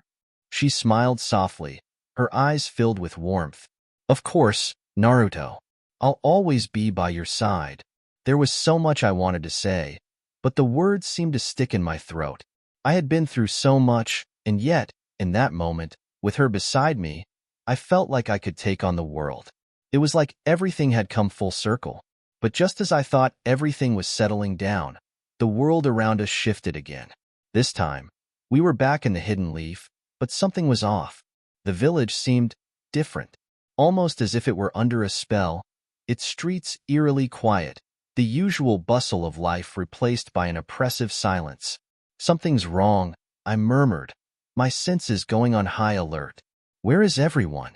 [SPEAKER 1] She smiled softly, her eyes filled with warmth. Of course, Naruto. I'll always be by your side. There was so much I wanted to say, but the words seemed to stick in my throat. I had been through so much, and yet, in that moment, with her beside me, I felt like I could take on the world. It was like everything had come full circle. But just as I thought everything was settling down, the world around us shifted again. This time, we were back in the Hidden Leaf, but something was off. The village seemed different, almost as if it were under a spell, its streets eerily quiet, the usual bustle of life replaced by an oppressive silence. Something's wrong, I murmured, my senses going on high alert. Where is everyone?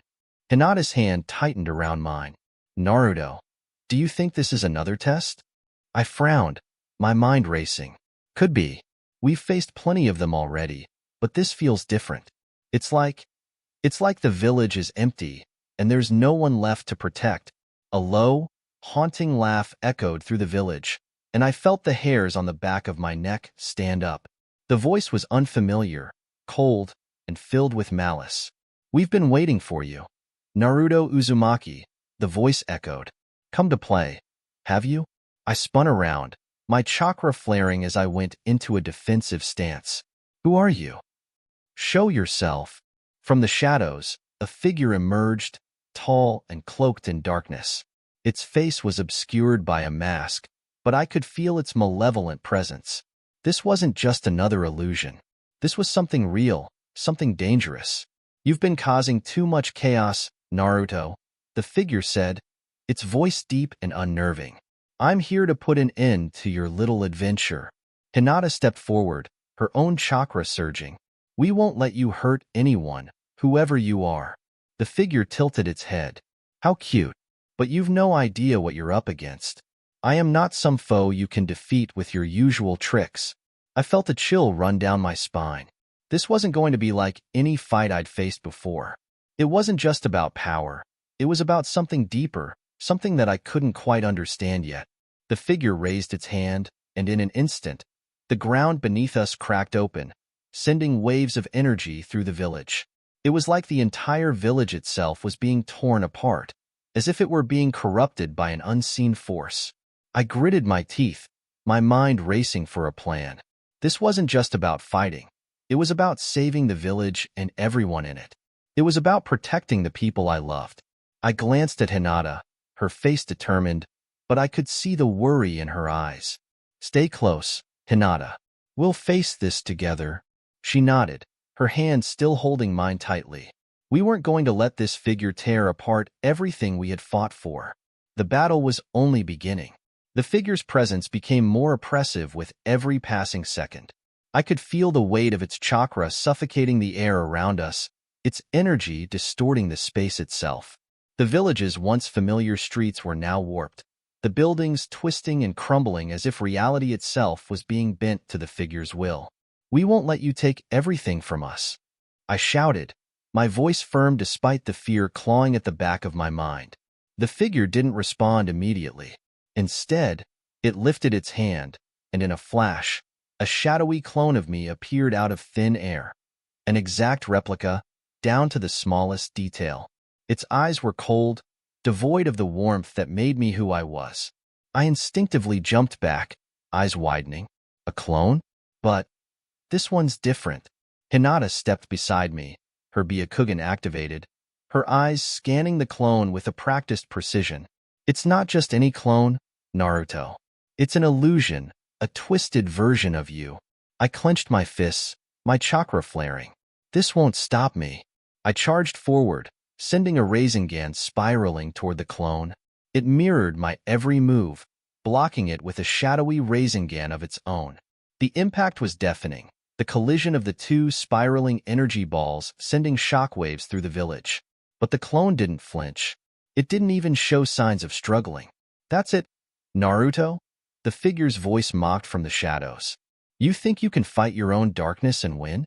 [SPEAKER 1] Hinata's hand tightened around mine. Naruto, do you think this is another test? I frowned, my mind racing. Could be. We've faced plenty of them already, but this feels different. It's like the village is empty, and there's no one left to protect. A low, haunting laugh echoed through the village, and I felt the hairs on the back of my neck stand up. The voice was unfamiliar, cold, and filled with malice. We've been waiting for you. Naruto Uzumaki, the voice echoed. Come to play. Have you? I spun around, my chakra flaring as I went into a defensive stance. Who are you? Show yourself. From the shadows, a figure emerged, tall and cloaked in darkness. Its face was obscured by a mask, but I could feel its malevolent presence. This wasn't just another illusion. This was something real, something dangerous. You've been causing too much chaos, Naruto, the figure said, its voice deep and unnerving. I'm here to put an end to your little adventure. Hinata stepped forward, her own chakra surging. We won't let you hurt anyone, whoever you are. The figure tilted its head. How cute. But you've no idea what you're up against. I am not some foe you can defeat with your usual tricks. I felt a chill run down my spine. This wasn't going to be like any fight I'd faced before. It wasn't just about power. It was about something deeper, something that I couldn't quite understand yet. The figure raised its hand, and in an instant, the ground beneath us cracked open, sending waves of energy through the village. It was like the entire village itself was being torn apart, as if it were being corrupted by an unseen force. I gritted my teeth, my mind racing for a plan. This wasn't just about fighting. It was about saving the village and everyone in it. It was about protecting the people I loved. I glanced at Hinata, her face determined, but I could see the worry in her eyes. Stay close, Hinata. We'll face this together. She nodded, her hand still holding mine tightly. We weren't going to let this figure tear apart everything we had fought for. The battle was only beginning. The figure's presence became more oppressive with every passing second. I could feel the weight of its chakra suffocating the air around us, its energy distorting the space itself. The village's once familiar streets were now warped, the buildings twisting and crumbling as if reality itself was being bent to the figure's will. We won't let you take everything from us. I shouted, my voice firm despite the fear clawing at the back of my mind. The figure didn't respond immediately. Instead, it lifted its hand, and in a flash, a shadowy clone of me appeared out of thin air. An exact replica, down to the smallest detail. Its eyes were cold, devoid of the warmth that made me who I was. I instinctively jumped back, eyes widening. A clone? But this one's different. Hinata stepped beside me, her byakugan activated, her eyes scanning the clone with a practiced precision. It's not just any clone, Naruto. It's an illusion, a twisted version of you. I clenched my fists, my chakra flaring. This won't stop me. I charged forward, sending a Rasengan spiraling toward the clone. It mirrored my every move, blocking it with a shadowy Rasengan of its own. The impact was deafening, the collision of the two spiraling energy balls sending shockwaves through the village. But the clone didn't flinch. It didn't even show signs of struggling. That's it, Naruto? The figure's voice mocked from the shadows. You think you can fight your own darkness and win?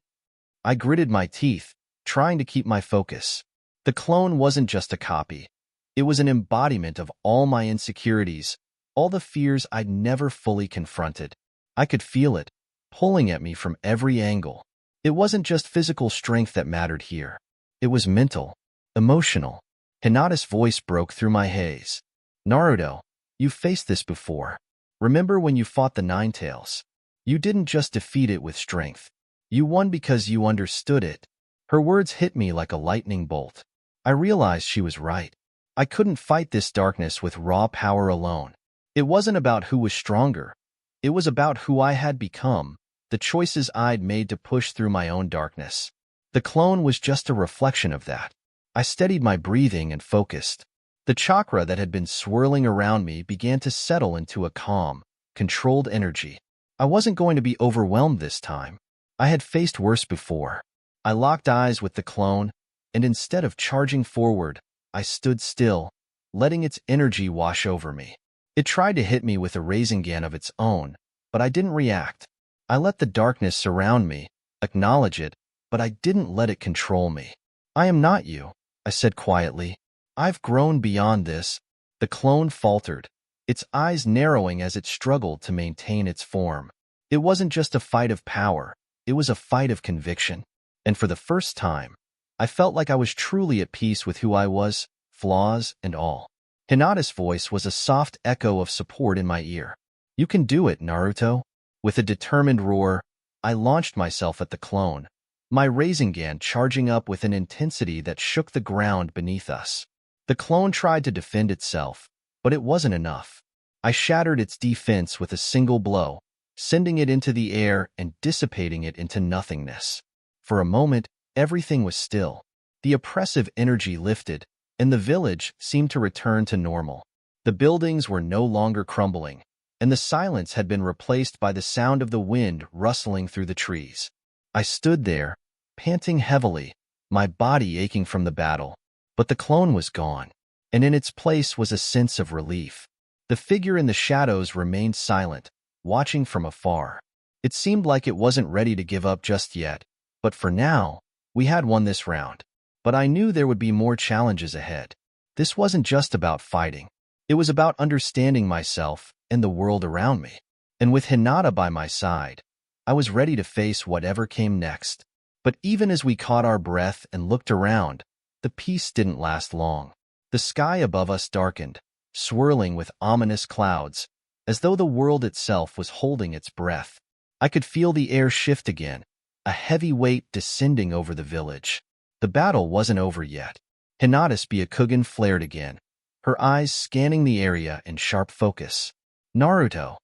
[SPEAKER 1] I gritted my teeth, trying to keep my focus. The clone wasn't just a copy. It was an embodiment of all my insecurities, all the fears I'd never fully confronted. I could feel it, pulling at me from every angle. It wasn't just physical strength that mattered here. It was mental, emotional. Hinata's voice broke through my haze. Naruto, you've faced this before. Remember when you fought the Ninetales? You didn't just defeat it with strength. You won because you understood it. Her words hit me like a lightning bolt. I realized she was right. I couldn't fight this darkness with raw power alone. It wasn't about who was stronger. It was about who I had become, the choices I'd made to push through my own darkness. The clone was just a reflection of that. I steadied my breathing and focused. The chakra that had been swirling around me began to settle into a calm, controlled energy. I wasn't going to be overwhelmed this time. I had faced worse before. I locked eyes with the clone, and instead of charging forward, I stood still, letting its energy wash over me. It tried to hit me with a Rasengan of its own, but I didn't react. I let the darkness surround me, acknowledge it, but I didn't let it control me. I am not you, I said quietly. I've grown beyond this. The clone faltered, its eyes narrowing as it struggled to maintain its form. It wasn't just a fight of power, it was a fight of conviction. And for the first time, I felt like I was truly at peace with who I was, flaws and all. Hinata's voice was a soft echo of support in my ear. You can do it, Naruto. With a determined roar, I launched myself at the clone, my Rasengan charging up with an intensity that shook the ground beneath us. The clone tried to defend itself, but it wasn't enough. I shattered its defense with a single blow, sending it into the air and dissipating it into nothingness. For a moment, everything was still. The oppressive energy lifted, and the village seemed to return to normal. The buildings were no longer crumbling, and the silence had been replaced by the sound of the wind rustling through the trees. I stood there, panting heavily, my body aching from the battle. But the clone was gone, and in its place was a sense of relief. The figure in the shadows remained silent, watching from afar. It seemed like it wasn't ready to give up just yet, but for now, we had won this round. But I knew there would be more challenges ahead. This wasn't just about fighting. It was about understanding myself and the world around me. And with Hinata by my side, I was ready to face whatever came next. But even as we caught our breath and looked around, the peace didn't last long. The sky above us darkened, swirling with ominous clouds, as though the world itself was holding its breath. I could feel the air shift again, a heavy weight descending over the village. The battle wasn't over yet. Hinata's byakugan flared again, her eyes scanning the area in sharp focus. Naruto,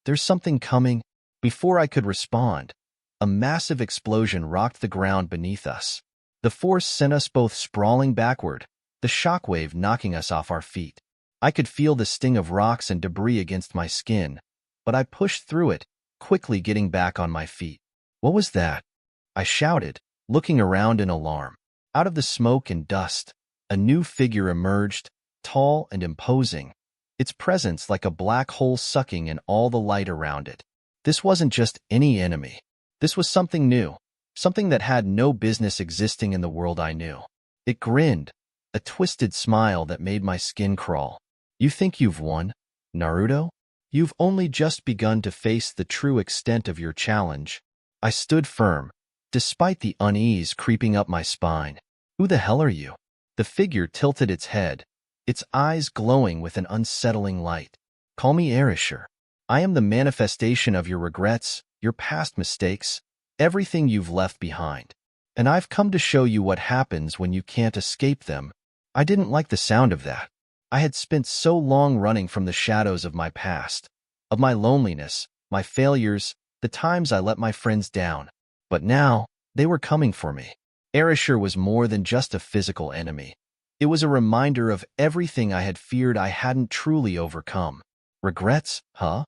[SPEAKER 1] there's something coming. Before I could respond, a massive explosion rocked the ground beneath us. The force sent us both sprawling backward, the shockwave knocking us off our feet. I could feel the sting of rocks and debris against my skin, but I pushed through it, quickly getting back on my feet. What was that? I shouted, looking around in alarm. Out of the smoke and dust, a new figure emerged, tall and imposing, its presence like a black hole sucking in all the light around it. This wasn't just any enemy. This was something new, something that had no business existing in the world I knew. It grinned, a twisted smile that made my skin crawl. You think you've won, Naruto? You've only just begun to face the true extent of your challenge. I stood firm, despite the unease creeping up my spine. Who the hell are you? The figure tilted its head, its eyes glowing with an unsettling light. Call me Erasure. I am the manifestation of your regrets, your past mistakes, everything you've left behind. And I've come to show you what happens when you can't escape them. I didn't like the sound of that. I had spent so long running from the shadows of my past, of my loneliness, my failures, the times I let my friends down. But now, they were coming for me. Erasure was more than just a physical enemy. It was a reminder of everything I had feared I hadn't truly overcome. Regrets, huh?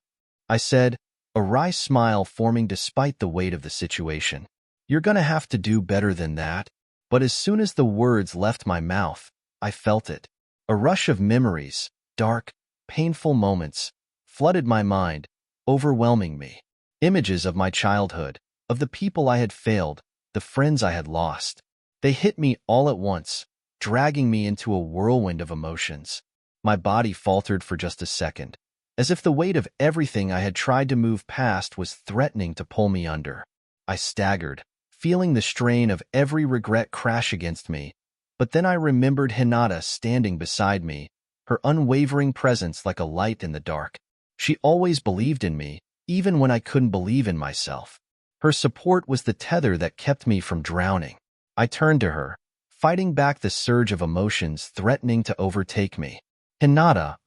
[SPEAKER 1] I said, a wry smile forming despite the weight of the situation. You're gonna have to do better than that. But as soon as the words left my mouth, I felt it. A rush of memories, dark, painful moments, flooded my mind, overwhelming me. Images of my childhood, of the people I had failed, the friends I had lost. They hit me all at once, dragging me into a whirlwind of emotions. My body faltered for just a second, as if the weight of everything I had tried to move past was threatening to pull me under. I staggered, feeling the strain of every regret crash against me. But then I remembered Hinata standing beside me, her unwavering presence like a light in the dark. She always believed in me, even when I couldn't believe in myself. Her support was the tether that kept me from drowning. I turned to her, fighting back the surge of emotions threatening to overtake me. Hinata,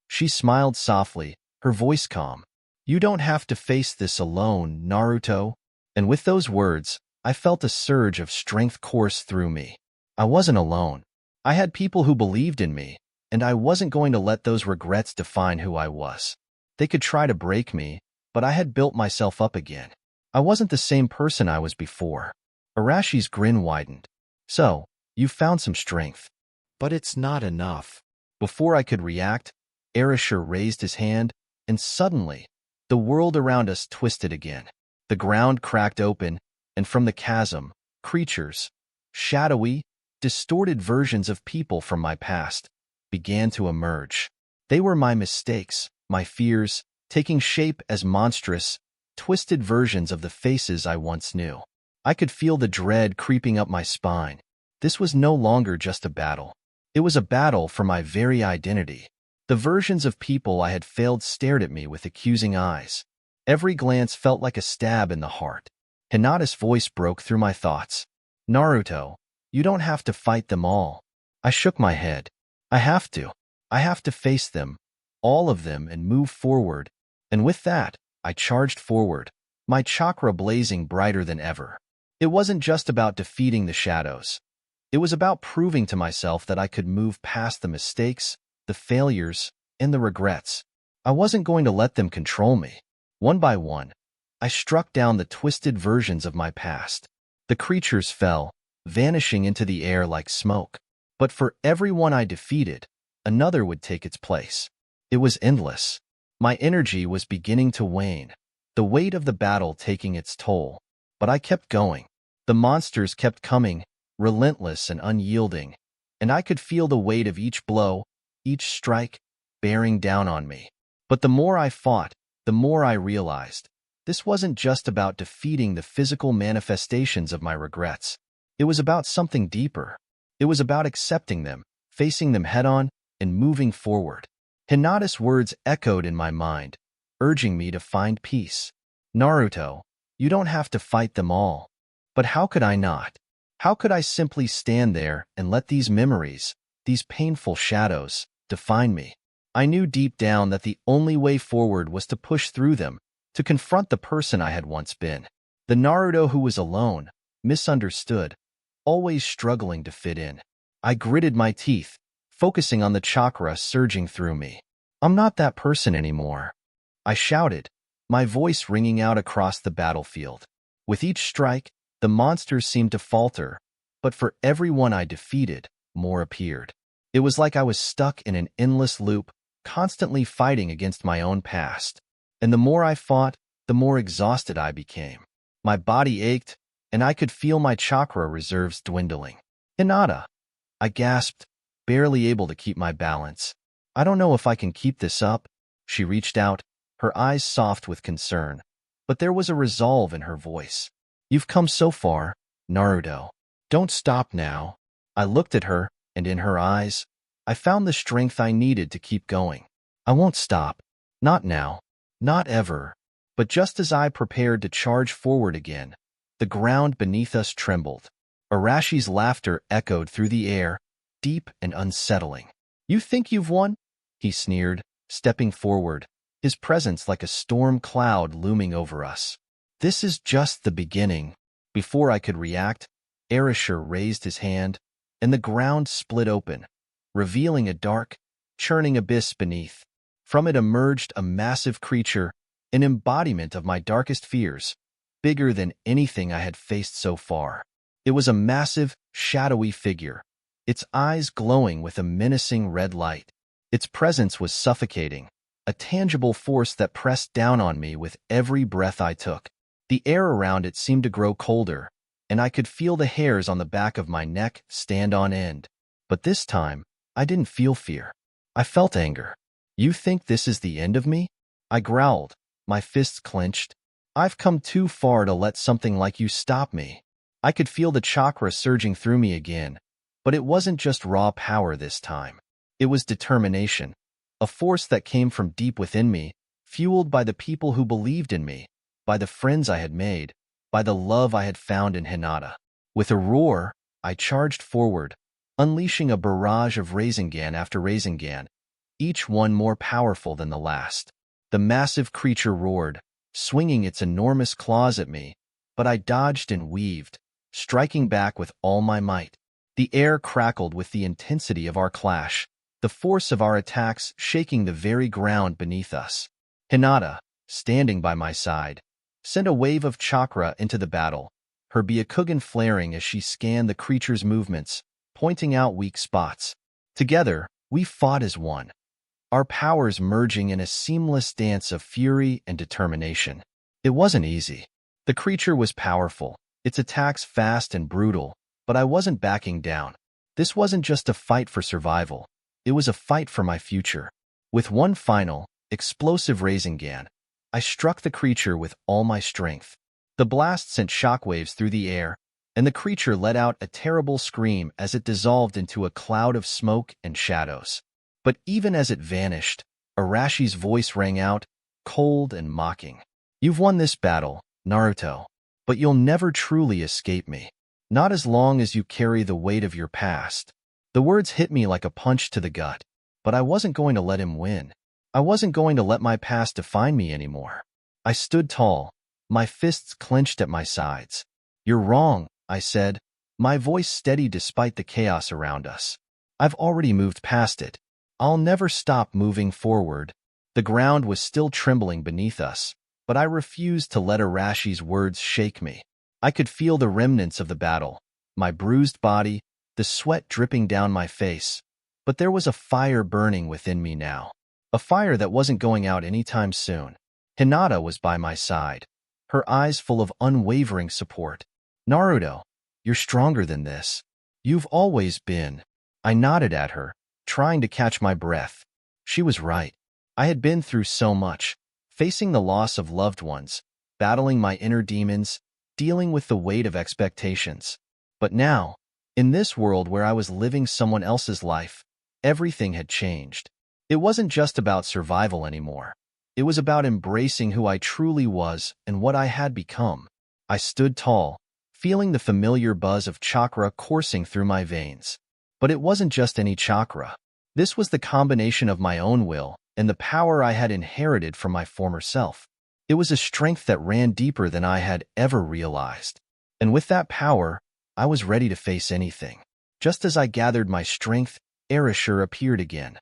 [SPEAKER 1] She smiled softly, her voice calm. You don't have to face this alone, Naruto. And with those words, I felt a surge of strength course through me. I wasn't alone. I had people who believed in me, and I wasn't going to let those regrets define who I was. They could try to break me, but I had built myself up again. I wasn't the same person I was before. Arashi's grin widened. So, you've found some strength. But it's not enough. Before I could react, Erasure raised his hand, and suddenly, the world around us twisted again. The ground cracked open, and from the chasm, creatures, shadowy, distorted versions of people from my past, began to emerge. They were my mistakes, my fears, taking shape as monstrous, twisted versions of the faces I once knew. I could feel the dread creeping up my spine. This was no longer just a battle. It was a battle for my very identity. The versions of people I had failed stared at me with accusing eyes. Every glance felt like a stab in the heart. Hinata's voice broke through my thoughts. Naruto, you don't have to fight them all. I shook my head. I have to. I have to face them, all of them, and move forward. And with that, I charged forward, my chakra blazing brighter than ever. It wasn't just about defeating the shadows. It was about proving to myself that I could move past the mistakes, the failures, and the regrets. I wasn't going to let them control me. One by one, I struck down the twisted versions of my past. The creatures fell, vanishing into the air like smoke. But for every one I defeated, another would take its place. It was endless. My energy was beginning to wane, the weight of the battle taking its toll. But I kept going. The monsters kept coming, relentless and unyielding, and I could feel the weight of each blow, each strike, bearing down on me. But the more I fought, the more I realized this wasn't just about defeating the physical manifestations of my regrets. It was about something deeper. It was about accepting them, facing them head-on, and moving forward. Hinata's words echoed in my mind, urging me to find peace. Naruto, you don't have to fight them all. But how could I not? How could I simply stand there and let these memories, these painful shadows, define me? I knew deep down that the only way forward was to push through them, to confront the person I had once been. The Naruto who was alone, misunderstood, always struggling to fit in. I gritted my teeth, focusing on the chakra surging through me. I'm not that person anymore. I shouted, my voice ringing out across the battlefield. With each strike, the monsters seemed to falter, but for every one I defeated, more appeared. It was like I was stuck in an endless loop, constantly fighting against my own past. And the more I fought, the more exhausted I became. My body ached, and I could feel my chakra reserves dwindling. Hinata, I gasped, barely able to keep my balance. I don't know if I can keep this up. She reached out, her eyes soft with concern, but there was a resolve in her voice. You've come so far, Naruto. Don't stop now. I looked at her, and in her eyes, I found the strength I needed to keep going. I won't stop. Not now. Not ever. But just as I prepared to charge forward again, the ground beneath us trembled. Arashi's laughter echoed through the air, deep and unsettling. You think you've won? He sneered, stepping forward, his presence like a storm cloud looming over us. This is just the beginning. Before I could react, Arashir raised his hand, and the ground split open, revealing a dark, churning abyss beneath. From it emerged a massive creature, an embodiment of my darkest fears, bigger than anything I had faced so far. It was a massive, shadowy figure, its eyes glowing with a menacing red light. Its presence was suffocating, a tangible force that pressed down on me with every breath I took. The air around it seemed to grow colder, and I could feel the hairs on the back of my neck stand on end. But this time, I didn't feel fear. I felt anger. You think this is the end of me? I growled, my fists clenched. I've come too far to let something like you stop me. I could feel the chakra surging through me again, but it wasn't just raw power this time. It was determination, a force that came from deep within me, fueled by the people who believed in me, by the friends I had made, by the love I had found in Hinata. With a roar, I charged forward, unleashing a barrage of Rasengan after Rasengan, each one more powerful than the last. The massive creature roared, swinging its enormous claws at me, but I dodged and weaved, striking back with all my might. The air crackled with the intensity of our clash, the force of our attacks shaking the very ground beneath us. Hinata, standing by my side, sent a wave of chakra into the battle, her byakugan flaring as she scanned the creature's movements, pointing out weak spots. Together, we fought as one, our powers merging in a seamless dance of fury and determination. It wasn't easy. The creature was powerful, its attacks fast and brutal, but I wasn't backing down. This wasn't just a fight for survival. It was a fight for my future. With one final, explosive Rasengan, I struck the creature with all my strength. The blast sent shockwaves through the air, and the creature let out a terrible scream as it dissolved into a cloud of smoke and shadows. But even as it vanished, Arashi's voice rang out, cold and mocking. You've won this battle, Naruto, but you'll never truly escape me. Not as long as you carry the weight of your past. The words hit me like a punch to the gut, but I wasn't going to let him win. I wasn't going to let my past define me anymore. I stood tall, my fists clenched at my sides. You're wrong, I said, my voice steady despite the chaos around us. I've already moved past it. I'll never stop moving forward. The ground was still trembling beneath us, but I refused to let Arashi's words shake me. I could feel the remnants of the battle, my bruised body, the sweat dripping down my face. But there was a fire burning within me now. A fire that wasn't going out anytime soon. Hinata was by my side, her eyes full of unwavering support. Naruto, you're stronger than this. You've always been. I nodded at her, trying to catch my breath. She was right. I had been through so much, facing the loss of loved ones, battling my inner demons, dealing with the weight of expectations. But now, in this world where I was living someone else's life, everything had changed. It wasn't just about survival anymore. It was about embracing who I truly was and what I had become. I stood tall, feeling the familiar buzz of chakra coursing through my veins. But it wasn't just any chakra. This was the combination of my own will and the power I had inherited from my former self. It was a strength that ran deeper than I had ever realized. And with that power, I was ready to face anything. Just as I gathered my strength, Erasure appeared again.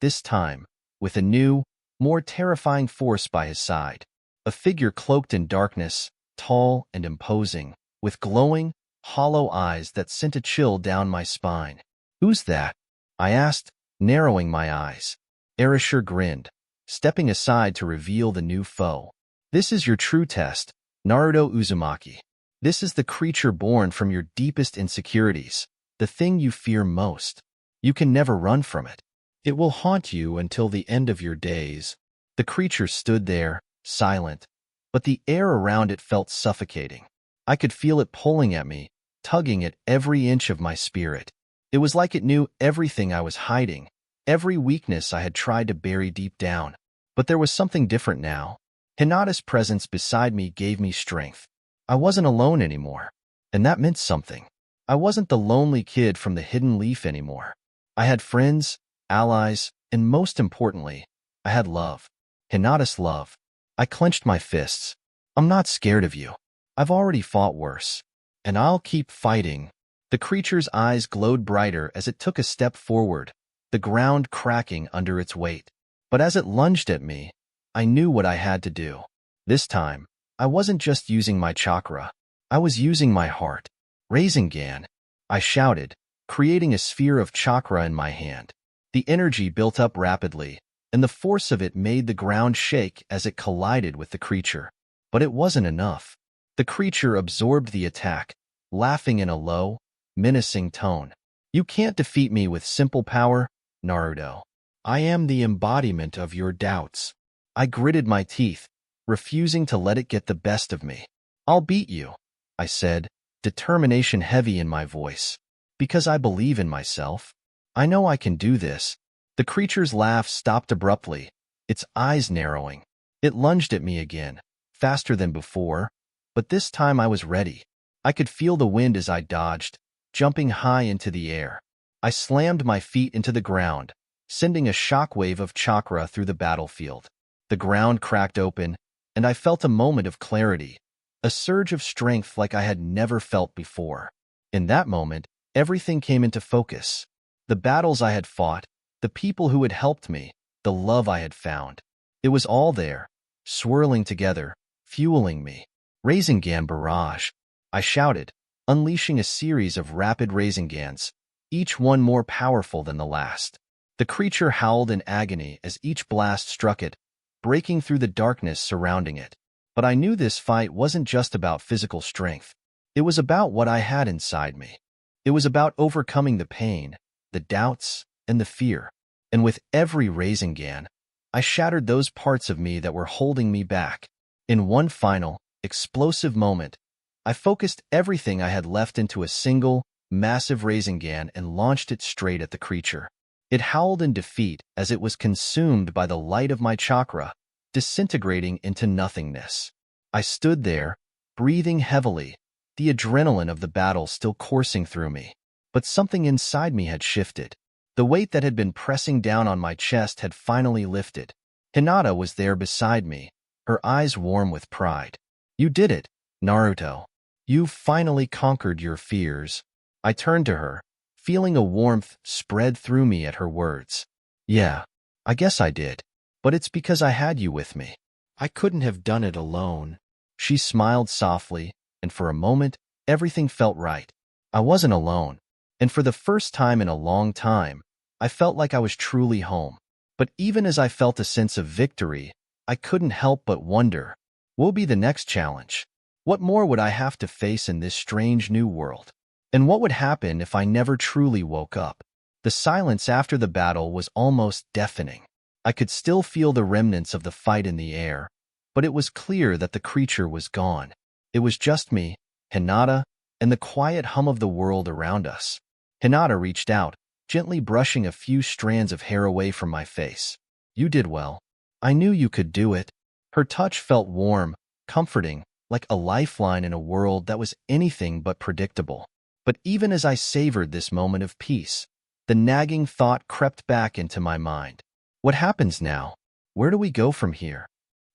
[SPEAKER 1] This time, with a new, more terrifying force by his side. A figure cloaked in darkness, tall and imposing, with glowing, hollow eyes that sent a chill down my spine. "Who's that?" I asked, narrowing my eyes. Erasure grinned, stepping aside to reveal the new foe. "This is your true test, Naruto Uzumaki. This is the creature born from your deepest insecurities, the thing you fear most. You can never run from it. It will haunt you until the end of your days." The creature stood there, silent, but the air around it felt suffocating. I could feel it pulling at me, tugging at every inch of my spirit. It was like it knew everything I was hiding, every weakness I had tried to bury deep down. But there was something different now. Hinata's presence beside me gave me strength. I wasn't alone anymore, and that meant something. I wasn't the lonely kid from the hidden leaf anymore. I had friends, allies, and most importantly, I had love. Hinata's love. I clenched my fists. "I'm not scared of you. I've already fought worse. And I'll keep fighting." The creature's eyes glowed brighter as it took a step forward, the ground cracking under its weight. But as it lunged at me, I knew what I had to do. This time, I wasn't just using my chakra. I was using my heart. "Rasengan," I shouted, creating a sphere of chakra in my hand. The energy built up rapidly, and the force of it made the ground shake as it collided with the creature. But it wasn't enough. The creature absorbed the attack, laughing in a low, menacing tone. "You can't defeat me with simple power, Naruto. I am the embodiment of your doubts." I gritted my teeth, refusing to let it get the best of me. "I'll beat you," I said, determination heavy in my voice. "Because I believe in myself. I know I can do this." The creature's laugh stopped abruptly, its eyes narrowing. It lunged at me again, faster than before, but this time I was ready. I could feel the wind as I dodged, jumping high into the air. I slammed my feet into the ground, sending a shockwave of chakra through the battlefield. The ground cracked open, and I felt a moment of clarity, a surge of strength like I had never felt before. In that moment, everything came into focus. The battles I had fought, the people who had helped me, the love I had found. It was all there, swirling together, fueling me. "Rasengan barrage," I shouted, unleashing a series of rapid Rasengans, each one more powerful than the last. The creature howled in agony as each blast struck it, breaking through the darkness surrounding it. But I knew this fight wasn't just about physical strength. It was about what I had inside me. It was about overcoming the pain, the doubts, and the fear. And with every Rasengan, I shattered those parts of me that were holding me back. In one final, explosive moment, I focused everything I had left into a single, massive Rasengan and launched it straight at the creature. It howled in defeat as it was consumed by the light of my chakra, disintegrating into nothingness. I stood there, breathing heavily, the adrenaline of the battle still coursing through me. But something inside me had shifted. The weight that had been pressing down on my chest had finally lifted. Hinata was there beside me, her eyes warm with pride. "You did it, Naruto. You've finally conquered your fears." I turned to her, feeling a warmth spread through me at her words. Yeah, I guess I did. But it's because I had you with me. I couldn't have done it alone. She smiled softly, and for a moment, everything felt right. I wasn't alone. And for the first time in a long time, I felt like I was truly home. But even as I felt a sense of victory, I couldn't help but wonder, what will be the next challenge? What more would I have to face in this strange new world? And what would happen if I never truly woke up? The silence after the battle was almost deafening. I could still feel the remnants of the fight in the air, but it was clear that the creature was gone. It was just me, Hinata, and the quiet hum of the world around us. Hinata reached out, gently brushing a few strands of hair away from my face. You did well. I knew you could do it. Her touch felt warm, comforting, like a lifeline in a world that was anything but predictable. But even as I savored this moment of peace, the nagging thought crept back into my mind. What happens now? Where do we go from here?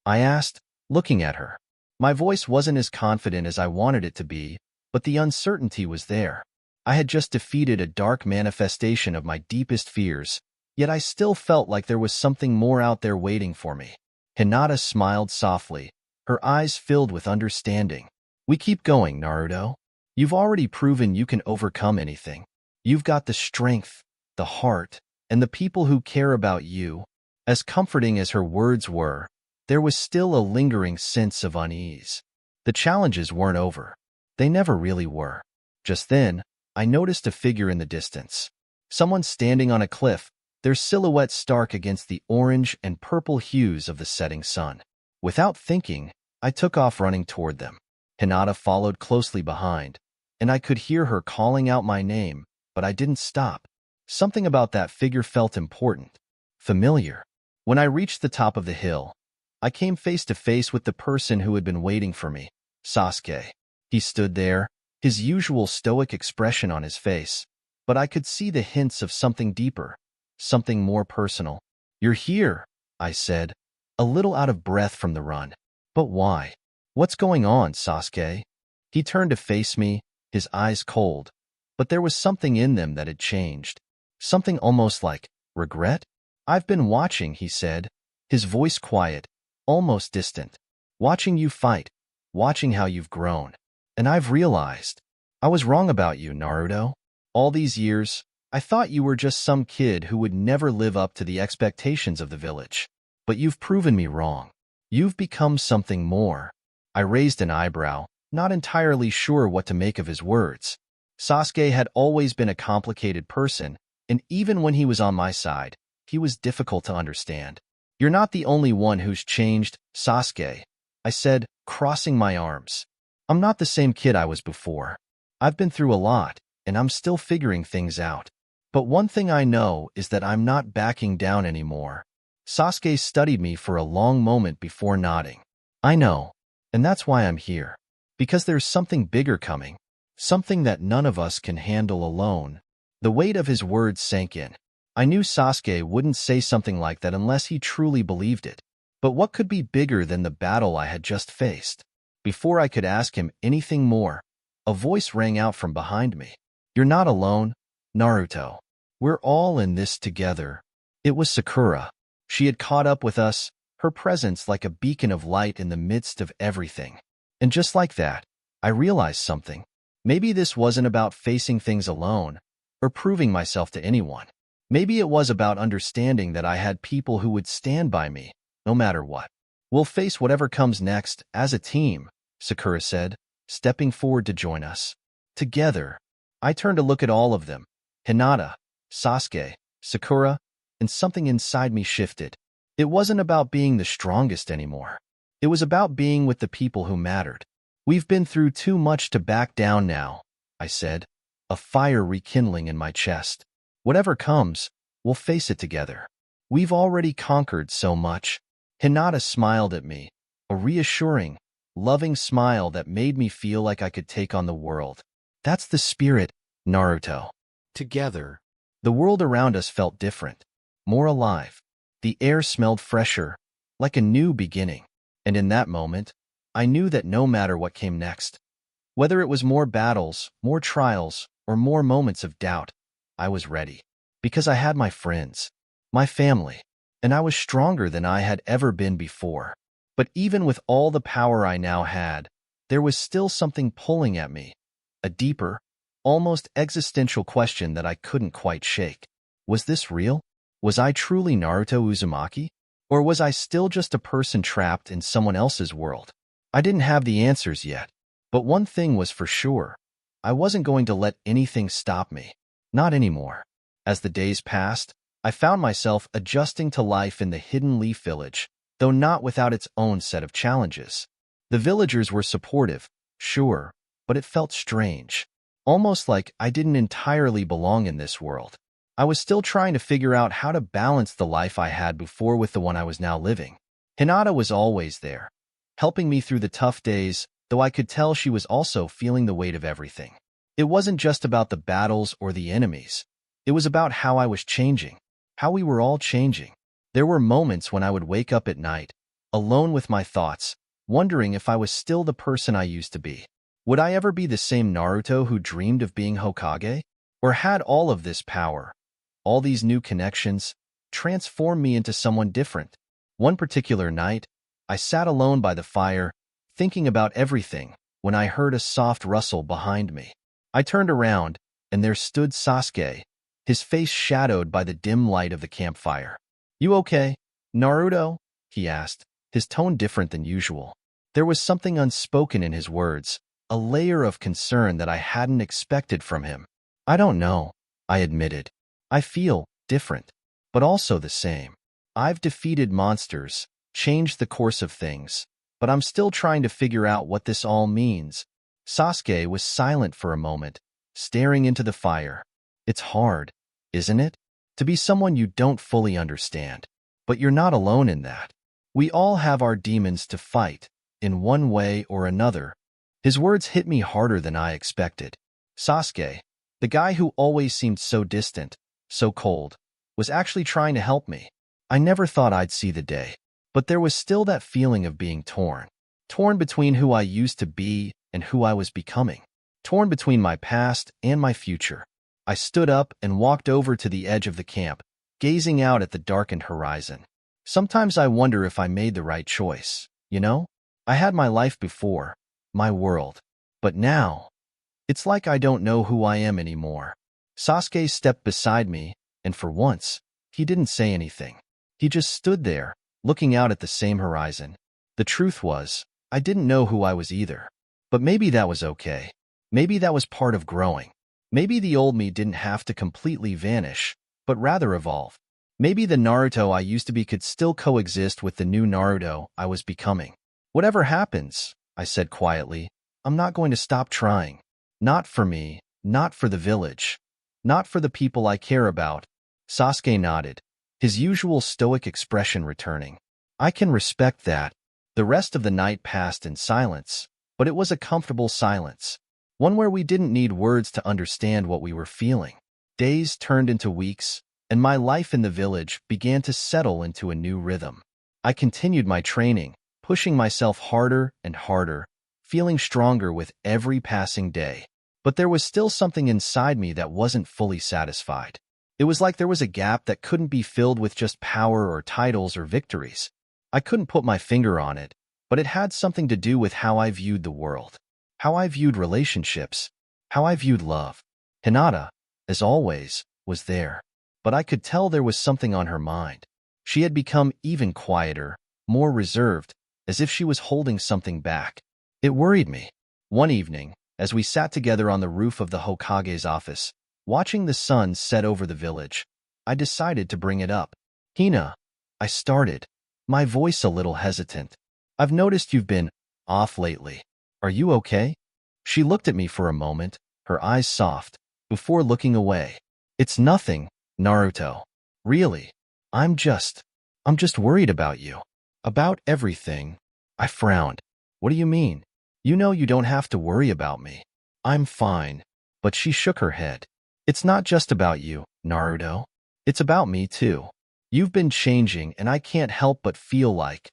[SPEAKER 1] I asked, looking at her. My voice wasn't as confident as I wanted it to be, but the uncertainty was there. I had just defeated a dark manifestation of my deepest fears, yet I still felt like there was something more out there waiting for me. Hinata smiled softly, her eyes filled with understanding. We keep going, Naruto. You've already proven you can overcome anything. You've got the strength, the heart, and the people who care about you. As comforting as her words were, there was still a lingering sense of unease. The challenges weren't over. They never really were. Just then, I noticed a figure in the distance. Someone standing on a cliff, their silhouette stark against the orange and purple hues of the setting sun. Without thinking, I took off running toward them. Hinata followed closely behind, and I could hear her calling out my name, but I didn't stop. Something about that figure felt important, familiar. When I reached the top of the hill, I came face to face with the person who had been waiting for me, Sasuke. He stood there, his usual stoic expression on his face, but I could see the hints of something deeper, something more personal. You're here, I said, a little out of breath from the run. But why? What's going on, Sasuke? He turned to face me, his eyes cold, but there was something in them that had changed. Something almost like regret? I've been watching, he said, his voice quiet, almost distant. Watching you fight, watching how you've grown. And I've realized, I was wrong about you, Naruto. All these years, I thought you were just some kid who would never live up to the expectations of the village. But you've proven me wrong. You've become something more. I raised an eyebrow, not entirely sure what to make of his words. Sasuke had always been a complicated person, and even when he was on my side, he was difficult to understand. You're not the only one who's changed, Sasuke, I said, crossing my arms. I'm not the same kid I was before. I've been through a lot, and I'm still figuring things out. But one thing I know is that I'm not backing down anymore. Sasuke studied me for a long moment before nodding. I know, and that's why I'm here. Because there's something bigger coming. Something that none of us can handle alone. The weight of his words sank in. I knew Sasuke wouldn't say something like that unless he truly believed it. But what could be bigger than the battle I had just faced? Before I could ask him anything more, a voice rang out from behind me. You're not alone, Naruto. We're all in this together. It was Sakura. She had caught up with us, her presence like a beacon of light in the midst of everything. And just like that, I realized something. Maybe this wasn't about facing things alone, or proving myself to anyone. Maybe it was about understanding that I had people who would stand by me, no matter what. We'll face whatever comes next, as a team, Sakura said, stepping forward to join us. Together, I turned to look at all of them, Hinata, Sasuke, Sakura, and something inside me shifted. It wasn't about being the strongest anymore. It was about being with the people who mattered. We've been through too much to back down now, I said, a fire rekindling in my chest. Whatever comes, we'll face it together. We've already conquered so much. Hinata smiled at me, a reassuring, loving smile that made me feel like I could take on the world. That's the spirit, Naruto. Together. The world around us felt different, more alive. The air smelled fresher, like a new beginning. And in that moment, I knew that no matter what came next, whether it was more battles, more trials, or more moments of doubt, I was ready. Because I had my friends, my family, and I was stronger than I had ever been before. But even with all the power I now had, there was still something pulling at me, a deeper, almost existential question that I couldn't quite shake. Was this real? Was I truly Naruto Uzumaki? Or was I still just a person trapped in someone else's world? I didn't have the answers yet, but one thing was for sure. I wasn't going to let anything stop me. Not anymore. As the days passed, I found myself adjusting to life in the Hidden Leaf Village, though not without its own set of challenges. The villagers were supportive, sure, but it felt strange. Almost like I didn't entirely belong in this world. I was still trying to figure out how to balance the life I had before with the one I was now living. Hinata was always there, helping me through the tough days, though I could tell she was also feeling the weight of everything. It wasn't just about the battles or the enemies. It was about how I was changing, how we were all changing. There were moments when I would wake up at night, alone with my thoughts, wondering if I was still the person I used to be. Would I ever be the same Naruto who dreamed of being Hokage? Or had all of this power, all these new connections, transform me into someone different? One particular night, I sat alone by the fire, thinking about everything, when I heard a soft rustle behind me. I turned around, and there stood Sasuke, his face shadowed by the dim light of the campfire. "You okay, Naruto?" he asked, his tone different than usual. There was something unspoken in his words, a layer of concern that I hadn't expected from him. "I don't know," I admitted. "I feel different, but also the same. I've defeated monsters, changed the course of things, but I'm still trying to figure out what this all means." Sasuke was silent for a moment, staring into the fire. "It's hard, isn't it? To be someone you don't fully understand. But you're not alone in that. We all have our demons to fight, in one way or another." His words hit me harder than I expected. Sasuke, the guy who always seemed so distant, so cold, was actually trying to help me. I never thought I'd see the day. But there was still that feeling of being torn. Torn between who I used to be and who I was becoming. Torn between my past and my future. I stood up and walked over to the edge of the camp, gazing out at the darkened horizon. Sometimes I wonder if I made the right choice, you know? I had my life before, my world. But now, it's like I don't know who I am anymore. Sasuke stepped beside me, and for once, he didn't say anything. He just stood there, looking out at the same horizon. The truth was, I didn't know who I was either. But maybe that was okay. Maybe that was part of growing. Maybe the old me didn't have to completely vanish, but rather evolve. Maybe the Naruto I used to be could still coexist with the new Naruto I was becoming. "Whatever happens," I said quietly, "I'm not going to stop trying. Not for me, not for the village, not for the people I care about." Sasuke nodded, his usual stoic expression returning. "I can respect that." The rest of the night passed in silence, but it was a comfortable silence. One where we didn't need words to understand what we were feeling. Days turned into weeks, and my life in the village began to settle into a new rhythm. I continued my training, pushing myself harder and harder, feeling stronger with every passing day. But there was still something inside me that wasn't fully satisfied. It was like there was a gap that couldn't be filled with just power or titles or victories. I couldn't put my finger on it, but it had something to do with how I viewed the world, how I viewed relationships, how I viewed love. Hinata, as always, was there, but I could tell there was something on her mind. She had become even quieter, more reserved, as if she was holding something back. It worried me. One evening, as we sat together on the roof of the Hokage's office, watching the sun set over the village, I decided to bring it up. "Hina," I started, my voice a little hesitant. "I've noticed you've been off lately. Are you okay?" She looked at me for a moment, her eyes soft, before looking away. "It's nothing, Naruto. Really. I'm just worried about you. About everything." I frowned. "What do you mean? You know you don't have to worry about me. I'm fine." But she shook her head. "It's not just about you, Naruto. It's about me too. You've been changing and I can't help but feel like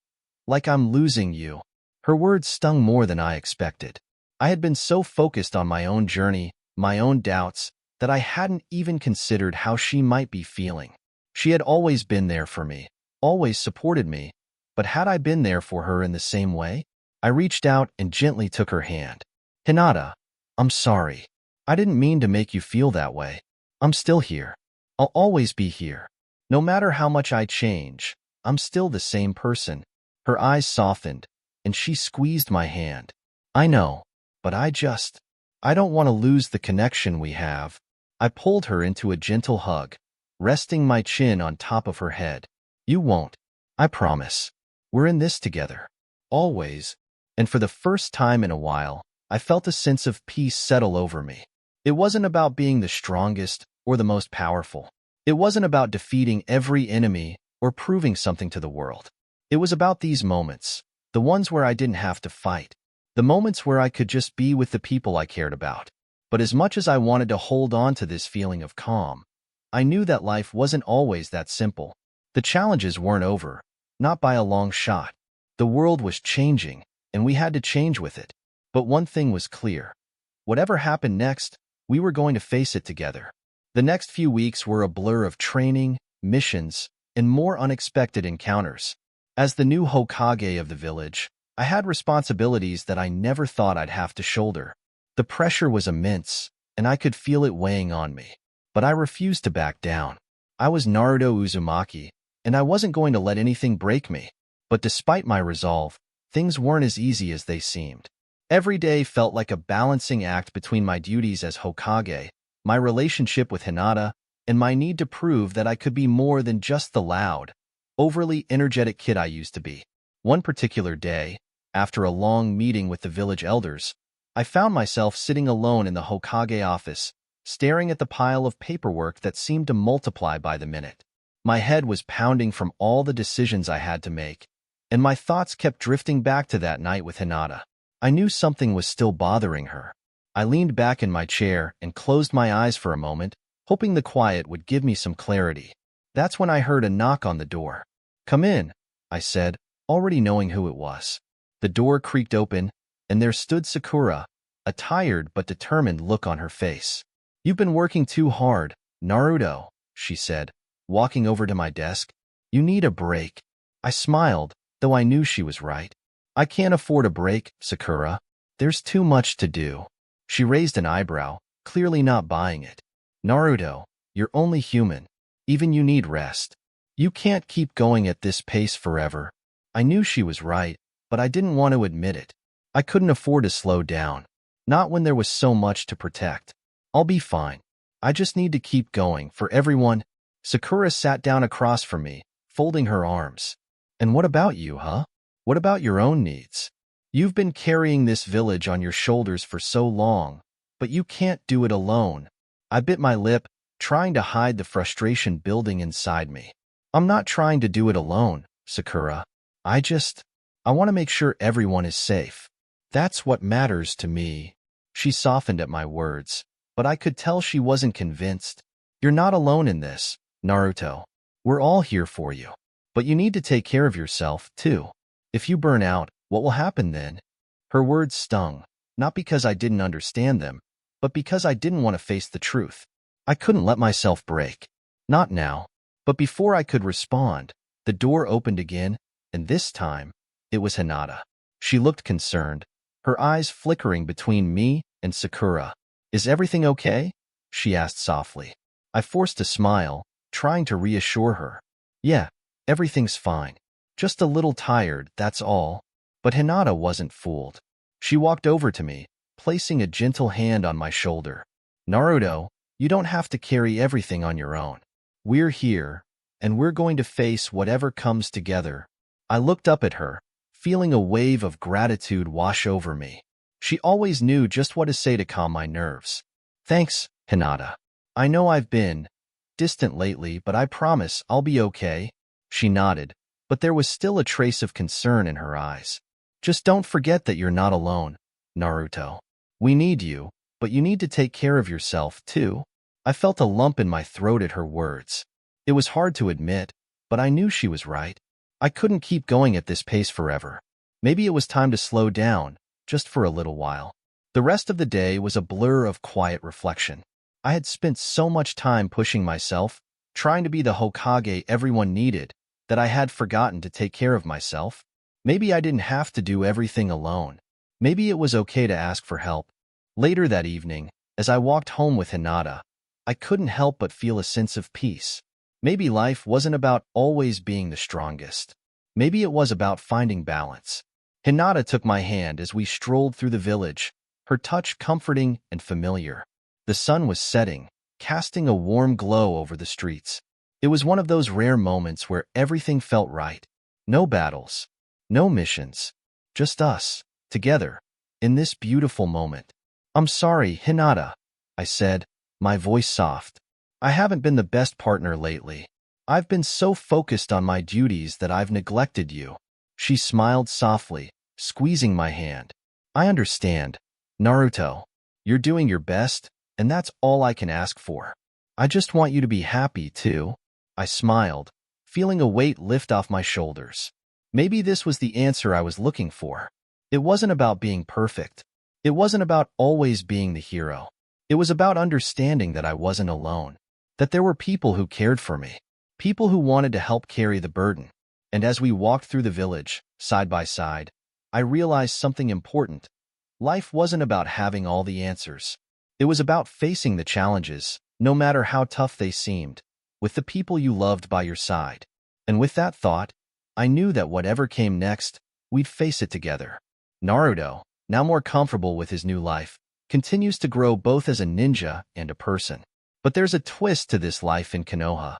[SPEAKER 1] I'm losing you." Her words stung more than I expected. I had been so focused on my own journey, my own doubts, that I hadn't even considered how she might be feeling. She had always been there for me, always supported me, but had I been there for her in the same way? I reached out and gently took her hand. Hinata, I'm sorry. I didn't mean to make you feel that way. I'm still here. I'll always be here. No matter how much I change, I'm still the same person. Her eyes softened, and she squeezed my hand. I know, but I don't want to lose the connection we have. I pulled her into a gentle hug, resting my chin on top of her head. You won't. I promise. We're in this together. Always. And for the first time in a while, I felt a sense of peace settle over me. It wasn't about being the strongest or the most powerful. It wasn't about defeating every enemy or proving something to the world. It was about these moments, the ones where I didn't have to fight, the moments where I could just be with the people I cared about. But as much as I wanted to hold on to this feeling of calm, I knew that life wasn't always that simple. The challenges weren't over, not by a long shot. The world was changing, and we had to change with it. But one thing was clear. Whatever happened next, we were going to face it together. The next few weeks were a blur of training, missions, and more unexpected encounters. As the new Hokage of the village, I had responsibilities that I never thought I'd have to shoulder. The pressure was immense, and I could feel it weighing on me. But I refused to back down. I was Naruto Uzumaki, and I wasn't going to let anything break me. But despite my resolve, things weren't as easy as they seemed. Every day felt like a balancing act between my duties as Hokage, my relationship with Hinata, and my need to prove that I could be more than just the loud, overly energetic kid I used to be. One particular day, after a long meeting with the village elders, I found myself sitting alone in the Hokage office, staring at the pile of paperwork that seemed to multiply by the minute. My head was pounding from all the decisions I had to make, and my thoughts kept drifting back to that night with Hinata. I knew something was still bothering her. I leaned back in my chair and closed my eyes for a moment, hoping the quiet would give me some clarity. That's when I heard a knock on the door. "Come in," I said, already knowing who it was. The door creaked open, and there stood Sakura, a tired but determined look on her face. "You've been working too hard, Naruto," she said, walking over to my desk. "You need a break." I smiled, though I knew she was right. "I can't afford a break, Sakura. There's too much to do." She raised an eyebrow, clearly not buying it. "Naruto, you're only human. Even you need rest. You can't keep going at this pace forever." I knew she was right, but I didn't want to admit it. I couldn't afford to slow down. Not when there was so much to protect. "I'll be fine. I just need to keep going for everyone." Sakura sat down across from me, folding her arms. "And what about you, huh? What about your own needs? You've been carrying this village on your shoulders for so long, but you can't do it alone." I bit my lip, trying to hide the frustration building inside me. "I'm not trying to do it alone, Sakura. I want to make sure everyone is safe. That's what matters to me." She softened at my words, but I could tell she wasn't convinced. "You're not alone in this, Naruto. We're all here for you. But you need to take care of yourself, too. If you burn out, what will happen then?" Her words stung, not because I didn't understand them, but because I didn't want to face the truth. I couldn't let myself break. Not now. But before I could respond, the door opened again, and this time, it was Hinata. She looked concerned, her eyes flickering between me and Sakura. "Is everything okay?" she asked softly. I forced a smile, trying to reassure her. "Yeah, everything's fine. Just a little tired, that's all." But Hinata wasn't fooled. She walked over to me, placing a gentle hand on my shoulder. "Naruto, you don't have to carry everything on your own. We're here, and we're going to face whatever comes together." I looked up at her, feeling a wave of gratitude wash over me. She always knew just what to say to calm my nerves. "Thanks, Hinata. I know I've been distant lately, but I promise I'll be okay." She nodded, but there was still a trace of concern in her eyes. "Just don't forget that you're not alone, Naruto. We need you, but you need to take care of yourself, too." I felt a lump in my throat at her words. It was hard to admit, but I knew she was right. I couldn't keep going at this pace forever. Maybe it was time to slow down, just for a little while. The rest of the day was a blur of quiet reflection. I had spent so much time pushing myself, trying to be the Hokage everyone needed, that I had forgotten to take care of myself. Maybe I didn't have to do everything alone. Maybe it was okay to ask for help. Later that evening, as I walked home with Hinata, I couldn't help but feel a sense of peace. Maybe life wasn't about always being the strongest. Maybe it was about finding balance. Hinata took my hand as we strolled through the village, her touch comforting and familiar. The sun was setting, casting a warm glow over the streets. It was one of those rare moments where everything felt right. No battles, no missions, just us, together, in this beautiful moment. "I'm sorry, Hinata," I said, my voice soft. "I haven't been the best partner lately. I've been so focused on my duties that I've neglected you." She smiled softly, squeezing my hand. "I understand, Naruto. You're doing your best, and that's all I can ask for. I just want you to be happy, too." I smiled, feeling a weight lift off my shoulders. Maybe this was the answer I was looking for. It wasn't about being perfect. It wasn't about always being the hero. It was about understanding that I wasn't alone, that there were people who cared for me, people who wanted to help carry the burden. And as we walked through the village, side by side, I realized something important. Life wasn't about having all the answers. It was about facing the challenges, no matter how tough they seemed, with the people you loved by your side. And with that thought, I knew that whatever came next, we'd face it together. Naruto, now more comfortable with his new life, continues to grow both as a ninja and a person. But there's a twist to this life in Konoha.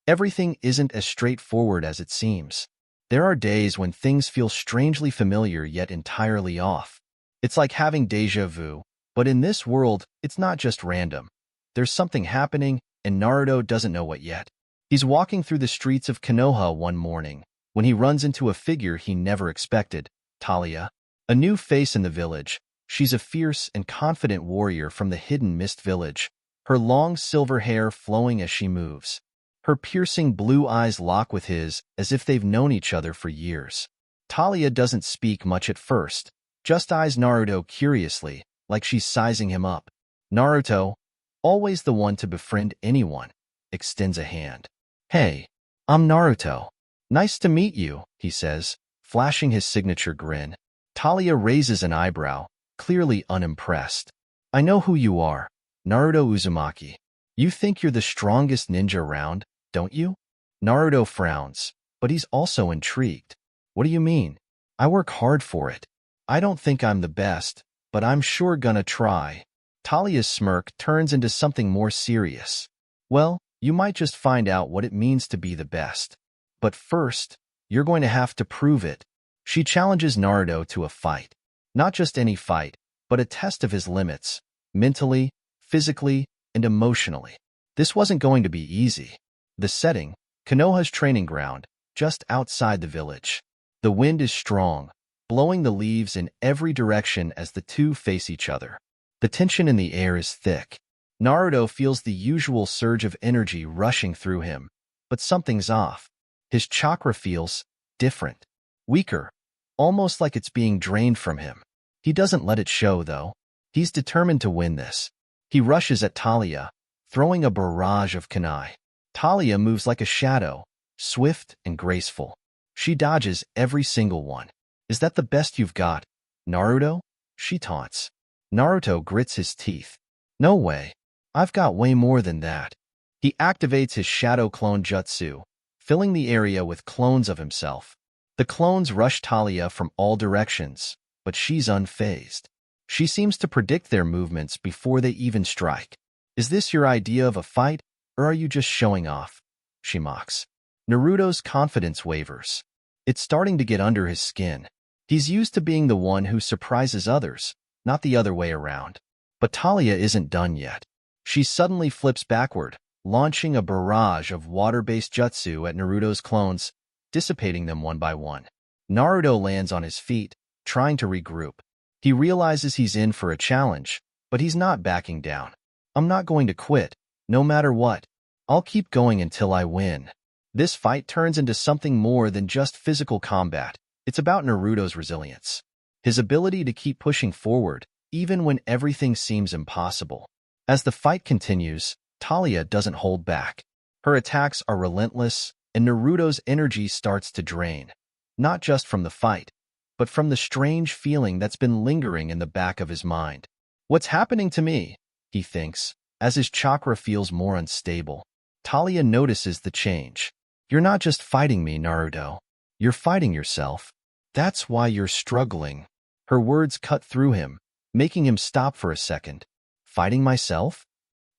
[SPEAKER 1] Everything isn't as straightforward as it seems. There are days when things feel strangely familiar yet entirely off. It's like having déjà vu, but in this world, it's not just random. There's something happening, and Naruto doesn't know what yet. He's walking through the streets of Konoha one morning, when he runs into a figure he never expected, Talia. A new face in the village. She's a fierce and confident warrior from the hidden mist village, her long silver hair flowing as she moves. Her piercing blue eyes lock with his as if they've known each other for years. Talia doesn't speak much at first, just eyes Naruto curiously, like she's sizing him up. Naruto, always the one to befriend anyone, extends a hand. "Hey, I'm Naruto. Nice to meet you," he says, flashing his signature grin. Talia raises an eyebrow, clearly unimpressed. "I know who you are, Naruto Uzumaki. You think you're the strongest ninja around, don't you?" Naruto frowns, but he's also intrigued. "What do you mean? I work hard for it. I don't think I'm the best, but I'm sure gonna try." Talia's smirk turns into something more serious. "Well, you might just find out what it means to be the best. But first, you're going to have to prove it." She challenges Naruto to a fight. Not just any fight, but a test of his limits, mentally, physically, and emotionally. This wasn't going to be easy. The setting, Konoha's training ground, just outside the village. The wind is strong, blowing the leaves in every direction as the two face each other. The tension in the air is thick. Naruto feels the usual surge of energy rushing through him, but something's off. His chakra feels different, weaker, almost like it's being drained from him. He doesn't let it show, though. He's determined to win this. He rushes at Talia, throwing a barrage of kunai. Talia moves like a shadow, swift and graceful. She dodges every single one. "Is that the best you've got, Naruto?" she taunts. Naruto grits his teeth. "No way. I've got way more than that." He activates his shadow clone jutsu, filling the area with clones of himself. The clones rush Talia from all directions, but she's unfazed. She seems to predict their movements before they even strike. "Is this your idea of a fight, or are you just showing off?" she mocks. Naruto's confidence wavers. It's starting to get under his skin. He's used to being the one who surprises others, not the other way around. But Talia isn't done yet. She suddenly flips backward, launching a barrage of water-based jutsu at Naruto's clones, dissipating them one by one. Naruto lands on his feet, trying to regroup. He realizes he's in for a challenge, but he's not backing down. "I'm not going to quit, no matter what. I'll keep going until I win." This fight turns into something more than just physical combat. It's about Naruto's resilience. His ability to keep pushing forward, even when everything seems impossible. As the fight continues, Talia doesn't hold back. Her attacks are relentless, and Naruto's energy starts to drain, not just from the fight, but from the strange feeling that's been lingering in the back of his mind. What's happening to me? He thinks, as his chakra feels more unstable. Talia notices the change. You're not just fighting me, Naruto. You're fighting yourself. That's why you're struggling. Her words cut through him, making him stop for a second. Fighting myself?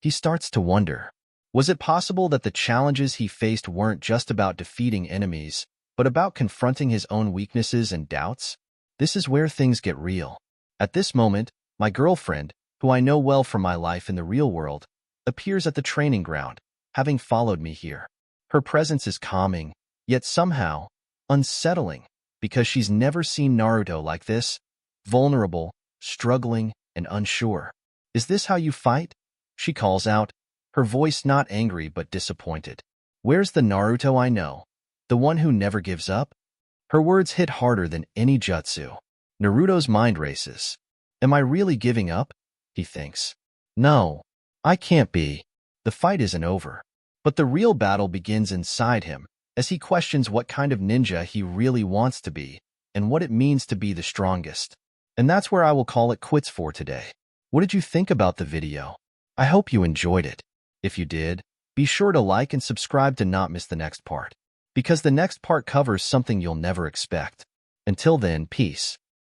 [SPEAKER 1] He starts to wonder. Was it possible that the challenges he faced weren't just about defeating enemies, but about confronting his own weaknesses and doubts? This is where things get real. At this moment, my girlfriend, who I know well from my life in the real world, appears at the training ground, having followed me here. Her presence is calming, yet somehow unsettling, because she's never seen Naruto like this, vulnerable, struggling, and unsure. Is this how you fight? She calls out, her voice not angry but disappointed. Where's the Naruto I know? The one who never gives up? Her words hit harder than any jutsu. Naruto's mind races. Am I really giving up? He thinks. No, I can't be. The fight isn't over. But the real battle begins inside him, as he questions what kind of ninja he really wants to be, and what it means to be the strongest. And that's where I will call it quits for today. What did you think about the video? I hope you enjoyed it. If you did, be sure to like and subscribe to not miss the next part, because the next part covers something you'll never expect. Until then, peace.